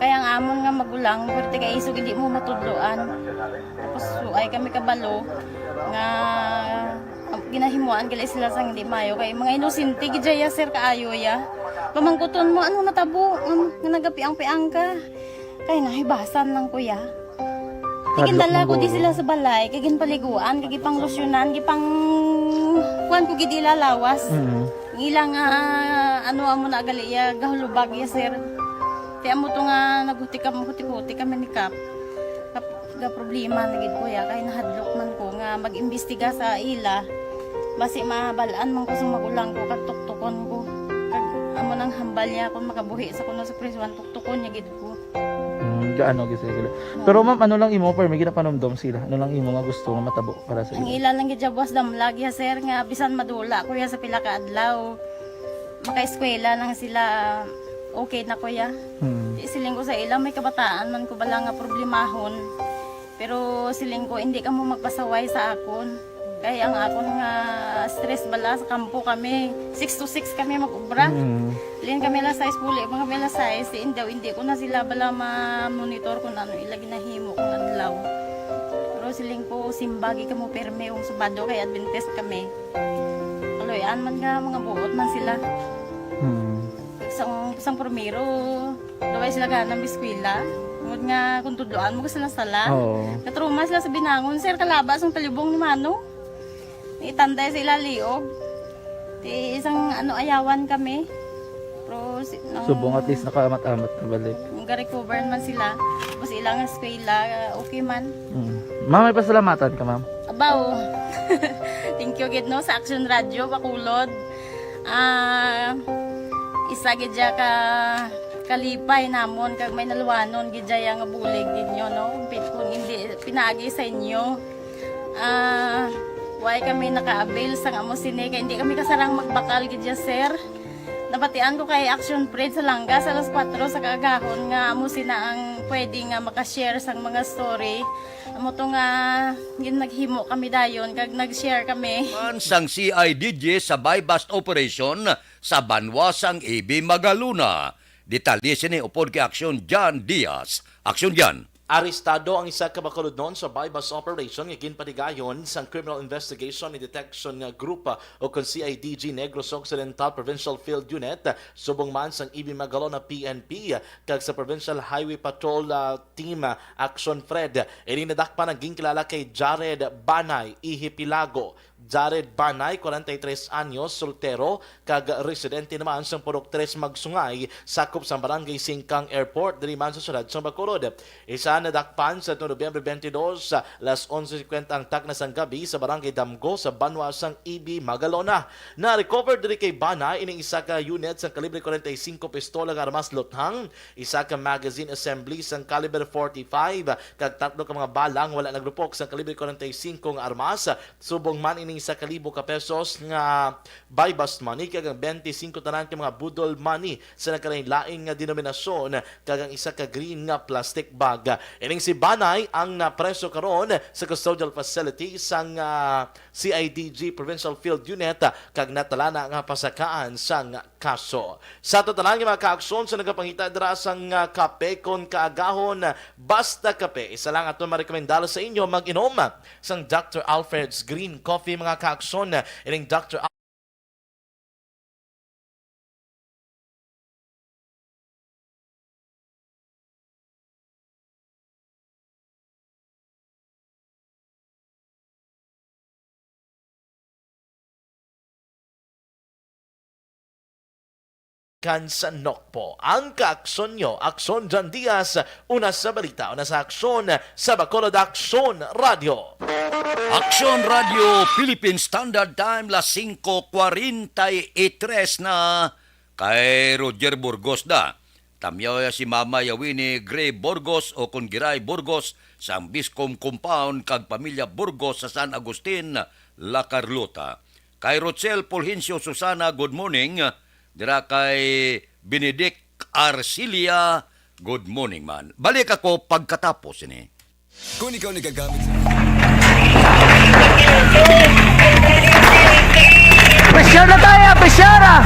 Kaya ang amon nga magulang pwerte kay iso hindi mo matudloan. Tapos ay kami kabalo nga ginahimuan gali sila sang hindi mayo kay mga inosente gid ya sir kaayo ya. Pamangkuton mo ano natabo nga nagapiang-piang ka. Kay nahibasan lang kuya. Kagindala ko di sila sa balay, kagin paliguan, kagi pang losyonan, kagi pang kuan ko gid ilalawas. Ilang ano amo na gali ya gahulubag ya sir. Kaya mo to nga naghuti kami ni Kap. Ga problema na gid kuya kay nahadlok man ko nga mag-imbestiga sa ila. Basi mabalaan man ko sa magulang ko kag tuktukon ko. Kag amo nang hambal niya kung makabuhi sa kuno sa prison tuktukon niya gid ko. Gaano gid sila. Pero ma'am, ano lang imo per may ginapanomdom sila? Ano lang imo nga gusto nga matabo para sa Ang ilan lang gid jabwas damlag ya sir nga bisan madula kuya sa pila ka adlaw. Maka-eskwela lang sila okay na kuya. Siling ko sa ila may kabataan man ko bala nga problemahon. Pero siling ko hindi ka mo magpasaway sa akon. Kaya ang akon nga stress bala sa kampo kami. 6 to 6 kami mag-ubra. Lin kami la size puli, mga kami la size. Hindi ko na sila bala ma-monitor kung ano ila ginahimo kung adlaw. Pero siling ko simbagi ka mo perme yung subado kay Adventist kami. Kaloyan man nga mga buot man sila. Isang primero, daway sila ka ng biskwila. Ngod nga kung tudloan mo ka sila sala. Katruma sila sa binangon, sir kalabas ang talibong ni Mano. Itanday sa ila liog. Ti isang ayawan kami. Pero Subong at least nakaamat-amat na balik. Ga-recover man sila. Tapos ilang eskwela, okay man. Ma'am, may pasalamatan ka, ma'am. Abaw. Thank you gid no sa Action Radio Bacolod. Isa gid ka kalipay namon kag may naluwanon gid nga bulig gid nyo no. Kung hindi pinaagi sa inyo. Why kami naka-avail sang amo sini kay hindi kami kasarang magbakal gid sir. Napatian ko kay Action Fred sa Langga sa alas 4 sa kaagahon nga amo sina ang pwede nga makashare sang mga story. Amo to nga naghimo kami dayon kag nag-share kami. Sang CIDG sa buy-bust operation sa Banwasang EB Magaluna. Detalye sini upod kay Aksyon Jan Diaz. Aksyon Jan. Arestado ang isa ka Bacolod noon sa buy-bust operation nga ginpatigayon sa Criminal Investigation and Detection Group o kung CIDG Negros Occidental Provincial Field Unit subong man sang EB Magalona PNP kag sa Provincial Highway Patrol Team Action Fred. Ininadakpan ang ginkilala kay Jared Banay Ihipilago. Jared Banay, 43 anyos, soltero, kag residente naman sa Purok 3 Magsungay, sakop sa Barangay Singkang Airport, diri man sa syudad sa Bacolod. Isa na dakpan sa Nobyembre 22, las 11:50 ang taknas ang gabi sa Barangay Damgo sa Banwasang EB Magalona. Na-recover diri kay Banay ining isa ka unit sa kalibre 45 pistola nga armas lothang, isa ka magazine assembly sa caliber 45, kag tatlo ka mga balang wala nagrupok sa kalibre 45 nga armas, subong man ining 1,000 ka pesos nga buy-bust money kag 25 tanan ka mga budol money sa nagkalain-lain nga denominasyon kag ang isa ka green nga plastic bag. Ining si Banay ang napreso karon sa custodial facility sang CIDG Provincial Field Unit kag natalana nga pasakaan sang kaso. Sa totalan nga mga kaaksyon sa nagapangita dira sang kape kon kaagahon basta kape. Isa lang ato marekomendalo sa inyo mag-inom sang Dr. Alfred's Green Coffee mga kaaksyon. Ining Dr. sa Nokpo. Ang kaaksyon nyo, Aksyon Jan Diaz, una sa balita, una sa aksyon sa Bacolod Aksyon Radio. Aksyon Radio Philippine Standard Time las 5:43 na kay Roger Burgos da. Tamyaw si Mama Yawini Gray Burgos o kung Giray Burgos sa Biscom Compound kag pamilya Burgos sa San Agustin, La Carlota. Kay Rochelle Fulgencio Susana, good morning. Dira kay Benedict Arcilia, good morning man. Balik ako pagkatapos ini. Kung ikaw nagagamit Presyar na tayo! Presyara!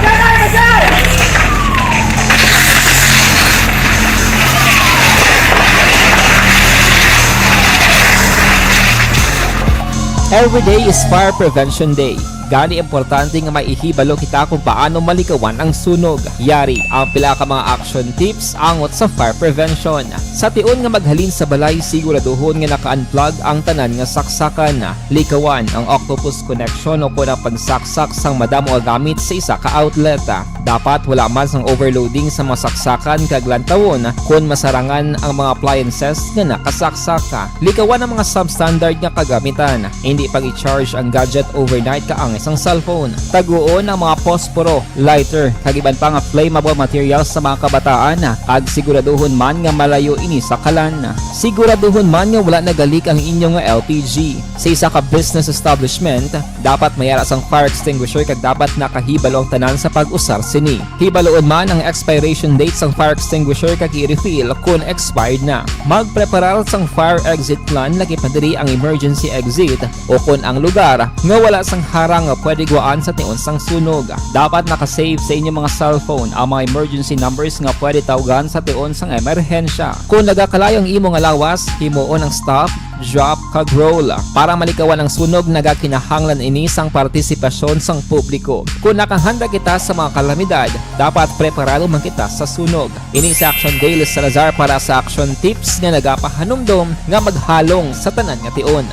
Every day is Fire Prevention Day. Gani importante nga maihibalo kita kung paano malikawan ang sunog. Yari ang pila ka mga action tips angot sa fire prevention. Sa tion nga maghalin sa balay, siguraduhon nga naka-unplug ang tanan nga saksakan. Likawan ang octopus connection o kung ang pagsaksak sang madamo gamit sa isa ka outlet. Dapat wala man sang overloading sa mga saksakan kag lantawon kung masarangan ang mga appliances nga nakasaksaka. Likawan ang mga substandard nga kagamitan. Hindi pag i-charge ang gadget overnight kaang isang cellphone. Taguon ang mga posporo, lighter, kag iban pa nga flammable materials sa mga kabataan. Ag siguraduhon man nga malayo ini sa kalan. Siguraduhon man nga wala nagalik ang inyong LPG. Sa isa ka business establishment, dapat mayara sang fire extinguisher kag dapat nakahibalo ang tanan sa pag-usar sini. Hibaloon man ang expiration date sang fire extinguisher kag i-refill kung expired na. Magpreparar sang fire exit plan lagi padiri ang emergency exit o kung ang lugar nga wala sang harang nga pwede guaan sa tion sang sunog. Dapat nakasave sa inyong mga cellphone ang mga emergency numbers nga pwede tawagan sa tion sang emerhensya. Kung nagakalayo ang imong alawas, himuon ang stop, drop, kag roll. Para malikawan ang sunog, nagakinahanglan ini sang partisipasyon sang publiko. Kung nakahanda kita sa mga kalamidad, dapat preparado man kita sa sunog. Ini sa Action Daily Salazar para sa action tips nga nagapahanumdom nga maghalong sa tanan nga tion.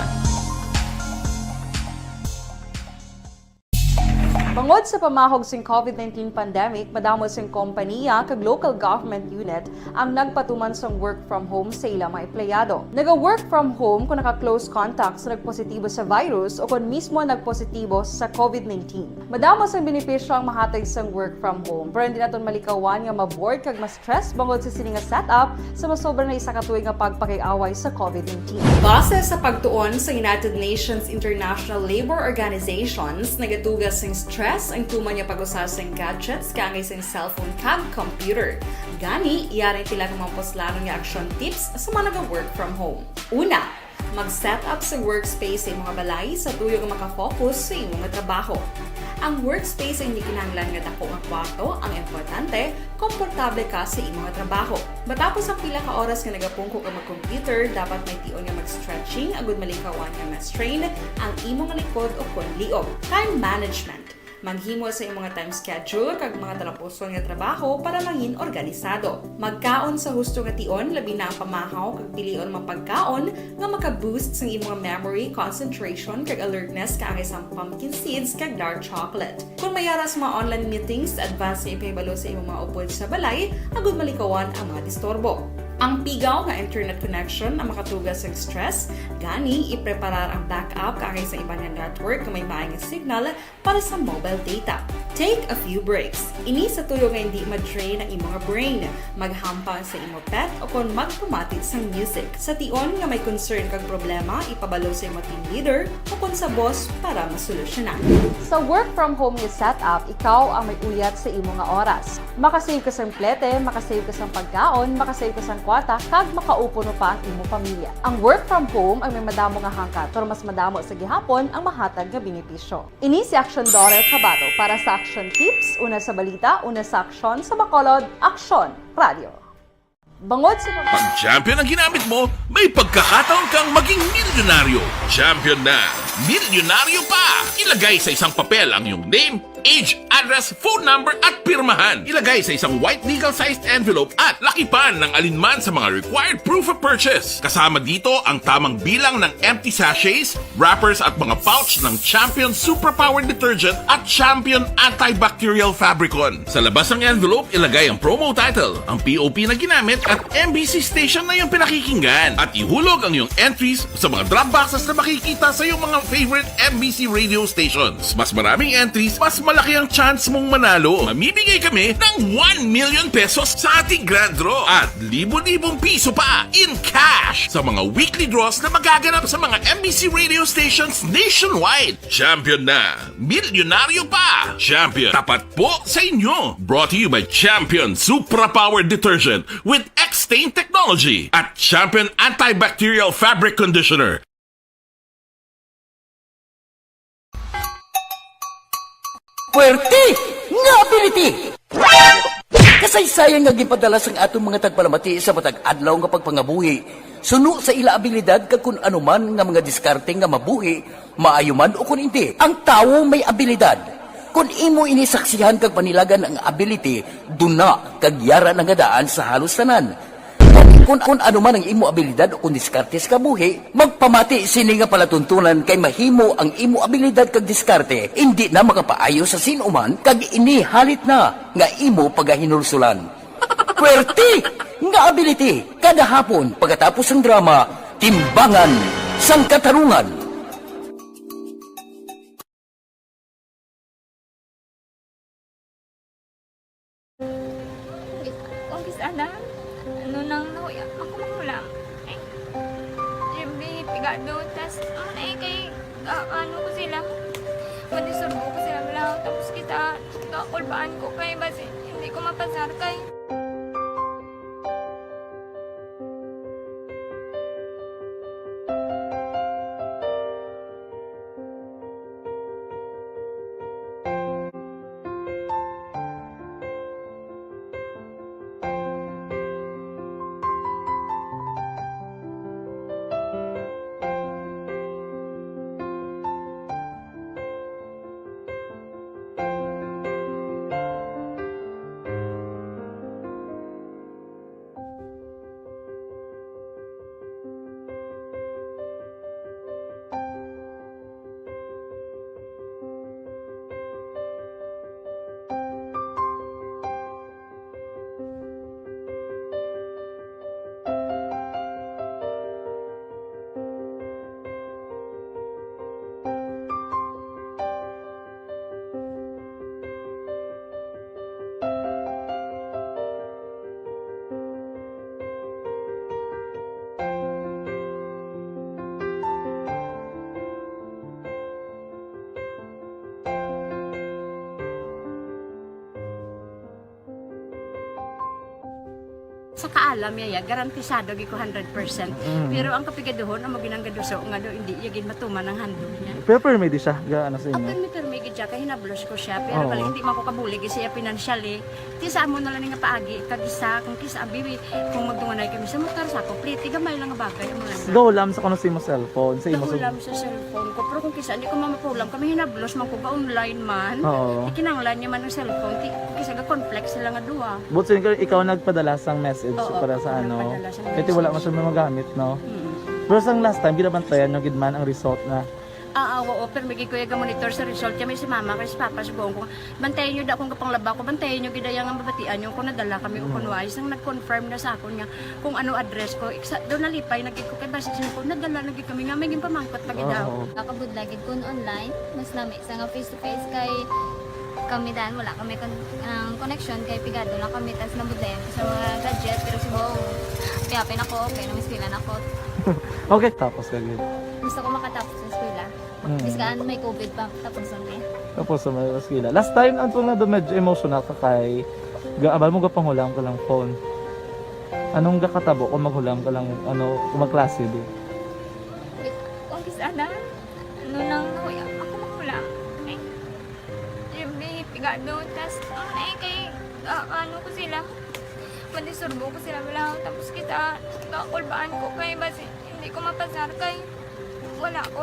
Bangod sa pamahog sing COVID-19 pandemic, madamo sing kompanya kag local government unit ang nagpatuman sang work from home sa ilang mga empleyado. Naga-work from home kung naka-close contact sa nagpositibo sa virus o kung mismo nagpositibo sa COVID-19. Madamo sang benepisyo ang mahatag sang work from home, pero hindi naton malikawan nga ma-bored kag ma-stress bangod sa sini nga setup sa masobra na isa ka tuig nga pagpakiaway sa COVID-19. Base sa pagtuon sa United Nations International Labor Organizations, nagatugas sing stress ang tuman niya pag-usas ng gadgets kangay sa cellphone kag computer. Gani, iyarin tila ng mga poslano nga action tips sa mga nag-work from home. Una, mag-set up sa workspace sa mga balay sa tuyo nga makafocus sa imong trabaho. Ang workspace ay hindi kinahanglan nga dako nga kwarto, ang importante, komportable ka sa imong trabaho. Matapos ang pila ka oras nga nagapungko ka mag-computer, dapat may tion nga mag-stretching agud malikawan nga ma-strain ang imong likod o kon liog. Time management. Maghimo sa imong mga time schedule kag mga talapuson nga trabaho para mangin organisado. Magkaon sa husto nga tion, labi na ang pamahaw kag pilion mapagkaon nga maka-boost sa imong memory, concentration kag alertness kaangay sa pumpkin seeds kag dark chocolate. Kung mayara sa mga online meetings, advance na ipahibalo sa imong mga upod sa balay, agud malikawan ang mga disturbo. Ang pigaw nga internet connection ang makatugas sa stress, gani ipreparar ang backup kaangay sa ibang nga network nga may maayong signal para sa mobile data. Take a few breaks. Ini sa tuyo nga hindi ma-drain ang imong brain, maghampang sa imong pet o kon magpumati sa music. Sa tion nga may concern kag problema, ipabalo sa imong team leader o kon sa boss para masolusyonan. Sa work from home nga setup, ikaw ang may uyat sa imong nga oras. Makasave ka sang plete, makasave ka sang pagkaon, makasave ka sang kwata, kag makaupo no pa ang imong pamilya. Ang work from home ay may madamo nga hangkat, pero mas madamo sa gihapon ang mahatag nga benepisyo. Ini si Action Dorel Cabato para sa Action Tips, una sa balita, una sa aksyon sa Bacolod, Aksyon Radio. Bangod sa Pag champion ang ginamit mo, may pagkakataon kang maging milyonaryo. Champion na! Milyonaryo pa! Ilagay sa isang papel ang iyong name, age, address, phone number at pirmahan. Ilagay sa isang white legal-sized envelope at lakipan ng alinman sa mga required proof of purchase. Kasama dito ang tamang bilang ng empty sachets, wrappers at mga pouch ng Champion Superpower Detergent at Champion Antibacterial Fabricon. Sa labas ng envelope, ilagay ang promo title, ang POP na ginamit at MBC station na yung pinakikinggan. At ihulog ang iyong entries sa mga drop boxes na makikita sa iyong mga favorite MBC radio stations. Mas maraming entries, mas malaki ang chance mong manalo. Mamimigay kami ng 1 million pesos sa ating grand draw at libo-libong piso pa in cash sa mga weekly draws na magaganap sa mga MBC radio stations nationwide. Champion na! Milyonaryo pa! Champion, tapat po sa inyo! Brought to you by Champion Superpower Detergent with X-Stain Technology at Champion Antibacterial Fabric Conditioner. Puwerte nga ability! Kasaysayan nga gipadala sang atong mga tagpalamati sa matag adlaw nga pagpangabuhi. Suno sa ila abilidad kag kun anuman nga mga diskarte nga mabuhi, maayo man o kun hindi. Ang tawo may abilidad. Kung imo inisaksihan kag panilagan ang ability, duna kag yara nga daan sa halos tanan. Kung ano man ang imo abilidad o kung diskarte sa kabuhi, magpamati sini nga palatuntunan kay mahimo ang imo abilidad kag diskarte, hindi na makapaayo sa sinuman kag ini halit na nga imo pagahinulsulan. Puwerte nga ability, kada hapon pagkatapos ng drama, Timbangan sang Katarungan. Sana ano nang nauya ako mangulang eh siyempre pigado tas kay ano ko sila madisurbo ko sila lang tapos kita kakulbaan ko kay basi hindi ko mapasar kay Sa kaalam yaya, garantisado gi ko 100%. Pero ang kapigaduhon, ang maginanggaduso, nga do, hindi yagin matuman ang handog niya. Pero permedi siya, gaano sa inyo? Ang permigid siya, kaya hinablos ko siya. Pero bali, hindi man ko kabulig siya financially. Tisa mo na lang nga paagi, kagisa, kung kisa ang bibi, kung magdunganay kami sa motor, sa complete, gamay lang nga bagay. Gawlam sa kuno sa imo cellphone, sa imo Gawlam sa cellphone ko. Pero kung kisa, hindi ko mamapulam, kami hinablos man ko ga online man. Ikinanglan niya man ng cellphone, kisa ga complex sila nga duwa. But so, ikaw nagpadala sang message para sa ano. Kasi wala man siya may magamit, no? Pero sang last time, ginabantayan nyo gidman ang result na. Oo, pero may kuya ga monitor sa result niya, may si mama, kay si papa, si buong ko. Bantayan nyo da akong kapanglaba ko, bantayan nyo gidayang ang babatian nyo, kung nadala kami ukunwais, nang nag-confirm na sa ako niya kung ano address ko. Doon nalipay, nagkik ko kay basis ko, nadala nagkik kami nga, may pamangkot lagi daw. Kakabudlagid kun online, mas nami sa nga face-to-face kay kami dahil wala kami connection kay pigado lang kami tas nabudlayan sa mga gadget pero si Bong piyapin ako okay na miskilan ako. Okay, tapos kagid. Gusto ko makatapos sa eskwela. Biskaan may COVID pa tapos ang Tapos sa may eskwela. Last time antong na do medyo emotional ka kay gaabal mo gapanghulang ka lang phone. Anong gakatabo kung maghulang ka lang ano kung magklase di? Kung kisana ano nang nakuya ako maghulang. Pigado, tas kay ano ko sila madisurbo ko sila bilang tapos kita kakulbaan ko kay basi hindi ko mapasar kay wala ko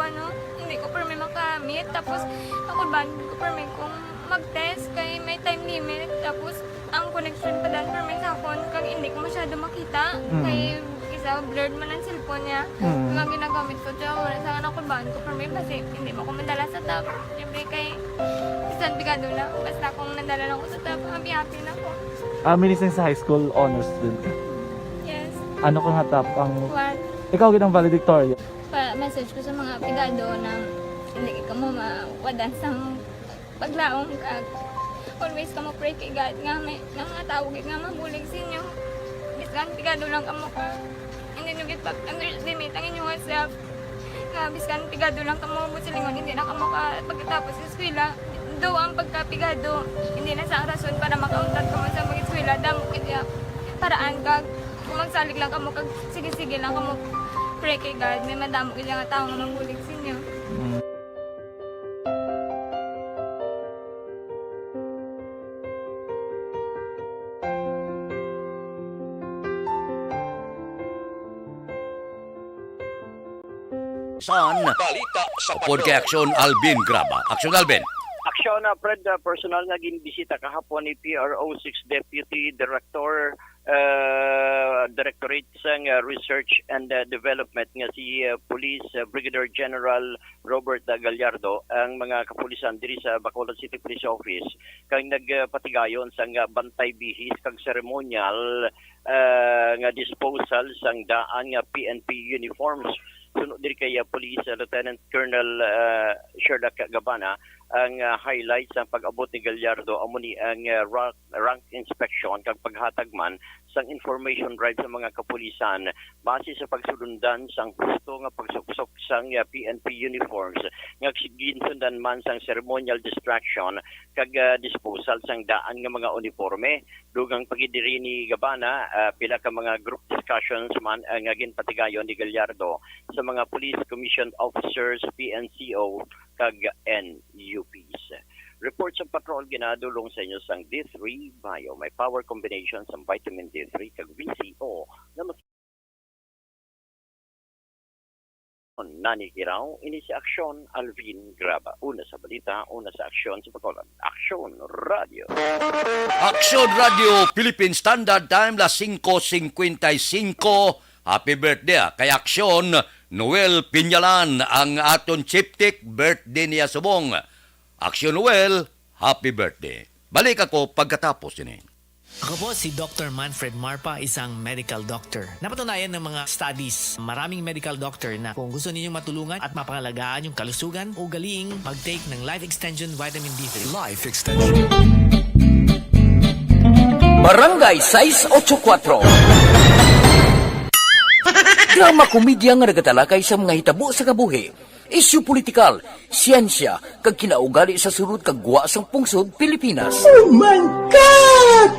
hindi ko permi makamit tapos kakulbaan ko permi kung mag-test kay may time limit tapos ang connection pa dan permi sa phone kag hindi ko masyado makita kay isa blurred man ang cellphone niya mga ginagamit ko siya wala sa kakulbaan ko permi basi hindi mo ko madala sa tab siyempre kay isang bigado na. Basta kung nadala lang ko sa top, happy na ako. Minising sa high school honors student ka? Yes. Ano kang hatap ang... One. Ikaw ginang valedictorian? Message ko sa mga pigado na hindi ka mo mawadan sa paglaong ka. Always ka mo pray kay God nga may mga tawag nga mabulig sa inyo. Biskan pigado lang ka mo ka. Hindi nyo get back underestimate ang inyong self. Nga biskan pigado lang ka mo busilingon hindi na ka mo ka pagkatapos sa eskwela. Do ang pagkapigado, hindi na sa rason para makauntat ka mo sa mga eskwela, damo kaya paraan ka, kung magsalig lang ka mo, sige-sige lang ka mo, pray kay God, may madamo kaya nga tao nga mabulig sa inyo. Saan? Upod kay Aksyon Alvin Graba. Aksyon Alvin. Aksyon na Fred, personal nga ginbisita kahapon ni PRO 6 Deputy Director Directorate sang Research and Development nga si Police Brigadier General Robert Gallardo ang mga kapulisan diri sa Bacolod City Police Office kang nagpatigayon sang bantay bihis kag ceremonial nga disposal sang daan nga PNP uniforms. Sunod diri kay Police Lieutenant Colonel Sherlock Gabana ang highlights ang pag-abot ni Gallardo amo ni ang rank inspection kag paghatag man sang information drive sa mga kapulisan base sa pagsulundan sang husto nga pagsuksok sang PNP uniforms nga ginsundan man sang ceremonial distraction kag disposal sang daan nga mga uniforme dugang pagidiri ni Gabana pila ka mga group discussions man nga ginpatigayon ni Gallardo sa mga police commissioned officers PNCO kag NUPs. Report sa patrol ginadulong sa inyo sang D3 Bio. May power combination sa vitamin D3 kag VCO na nanikiraw ini si Aksyon Alvin Graba. Una sa balita, una sa aksyon sa Bacolod. Aksyon Radio. Aksyon Radio Philippine Standard Time las 5:55. Happy birthday kay Aksyon Noel Pinyalan ang aton chiptik birthday niya subong. Aksyon Noel, happy birthday. Balik ako pagkatapos ini. Ako po si Dr. Manfred Marpa, isang medical doctor. Napatunayan ng mga studies, maraming medical doctor na kung gusto ninyong matulungan at mapangalagaan yung kalusugan, ugaliing mag-take ng Life Extension Vitamin D3. Life Extension. Barangay 684. Drama komedya nga nagatalakay sa mga hitabo sa kabuhi, isyu politikal, siyensya, kag kinaugali sa surut kag guwa sang pungsod Pilipinas. Oh my God!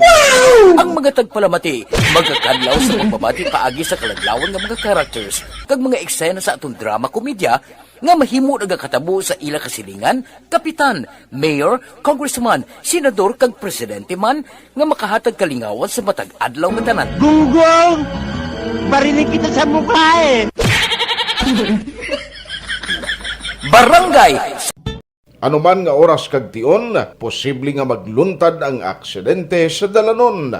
Wow! Ang mga tagpalamati, magkakadlaw sa pagbabati paagi sa kalaglawan ng mga characters kag mga eksena sa atong drama komedya nga mahimo nagakatabo sa ila kasilingan, kapitan, mayor, congressman, senador kag presidente man nga makahatag kalingawan sa matag adlaw nga tanan. Gunggong! Barinig kita sa mukha eh! Barangay! Anuman nga oras kag tion, posible nga magluntad ang aksidente sa dalanon.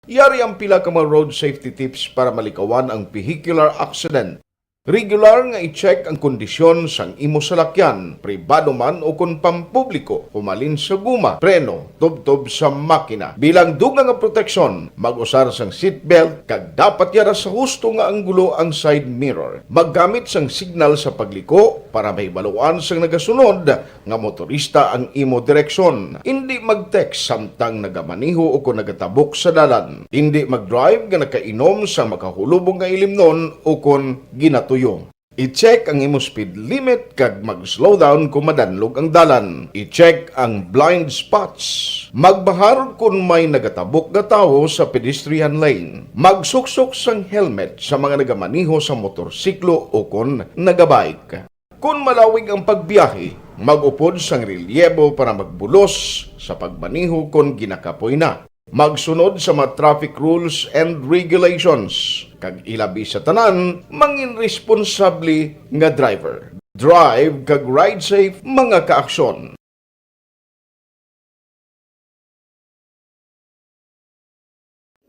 Yari ang pila ka mga road safety tips para malikawan ang vehicular accident. Regular nga i-check ang kondisyon sang imo salakyan, pribado man o kung pampubliko, humalin sa guma, preno, tubtob sa makina. Bilang dugang nga proteksyon, mag-usar sang seatbelt, kag dapat yara sa husto nga anggulo ang side mirror. Maggamit sang signal sa pagliko para may baluan sang nagasunod nga motorista ang imo direksyon. Hindi mag-text samtang nagamaniho o kung nagatabok sa dalan. Hindi mag-drive nga nakainom sa makahulubong nga ilimnon o kung ginato tuyo. I-check ang imo speed limit kag mag-slow down kung madanlog ang dalan. I-check ang blind spots. Magbahar kung may nagatabok nga tawo sa pedestrian lane. Magsuksok sang helmet sa mga nagamaniho sa motorsiklo o kung nagabike. Kung malawig ang pagbiyahe, mag-upod sang relyebo para magbulos sa pagmaniho kung ginakapoy na. Magsunod sa mga traffic rules and regulations. Kag ilabi sa tanan, mangin responsable nga driver. Drive kag ride safe mga kaaksyon.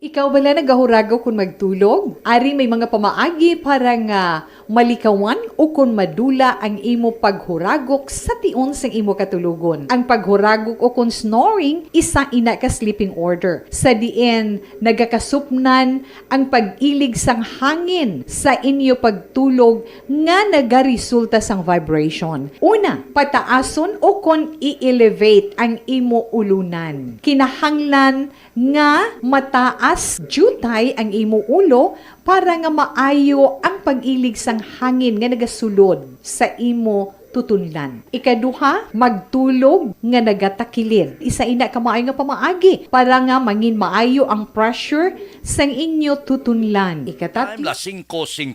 Ikaw bala nagahurago kung magtulog? Ari may mga pamaagi para nga malikawan o kung madula ang imo paghuragok sa tion sang imo katulugon. Ang paghuragok o kung snoring, isa ina ka sleeping order. Sa diin, nagakasupnan ang pag-ilig sang hangin sa inyo pagtulog nga nagaresulta sang vibration. Una, pataason o kung i-elevate ang imo ulunan. Kinahanglan nga mataas jutay ang imo ulo para nga maayo ang pag-ilig sang hangin nga nagasulod sa imo tutunlan. Ikaduha, magtulog nga nagatakilid. Isa ina ka maayo nga pamaagi para nga mangin maayo ang pressure sang inyo tutunlan. Time la 5:59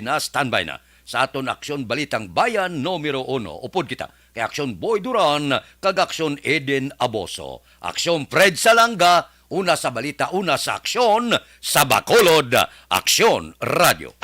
na, standby na sa aton Aksyon Balitang Bayan numero 1. Upod kita kay Aksyon Boy Duran kag Aksyon Eden Aboso. Aksyon Fred Salanga, una sa balita, una sa aksyon, sa Bacolod, Aksyon Radio.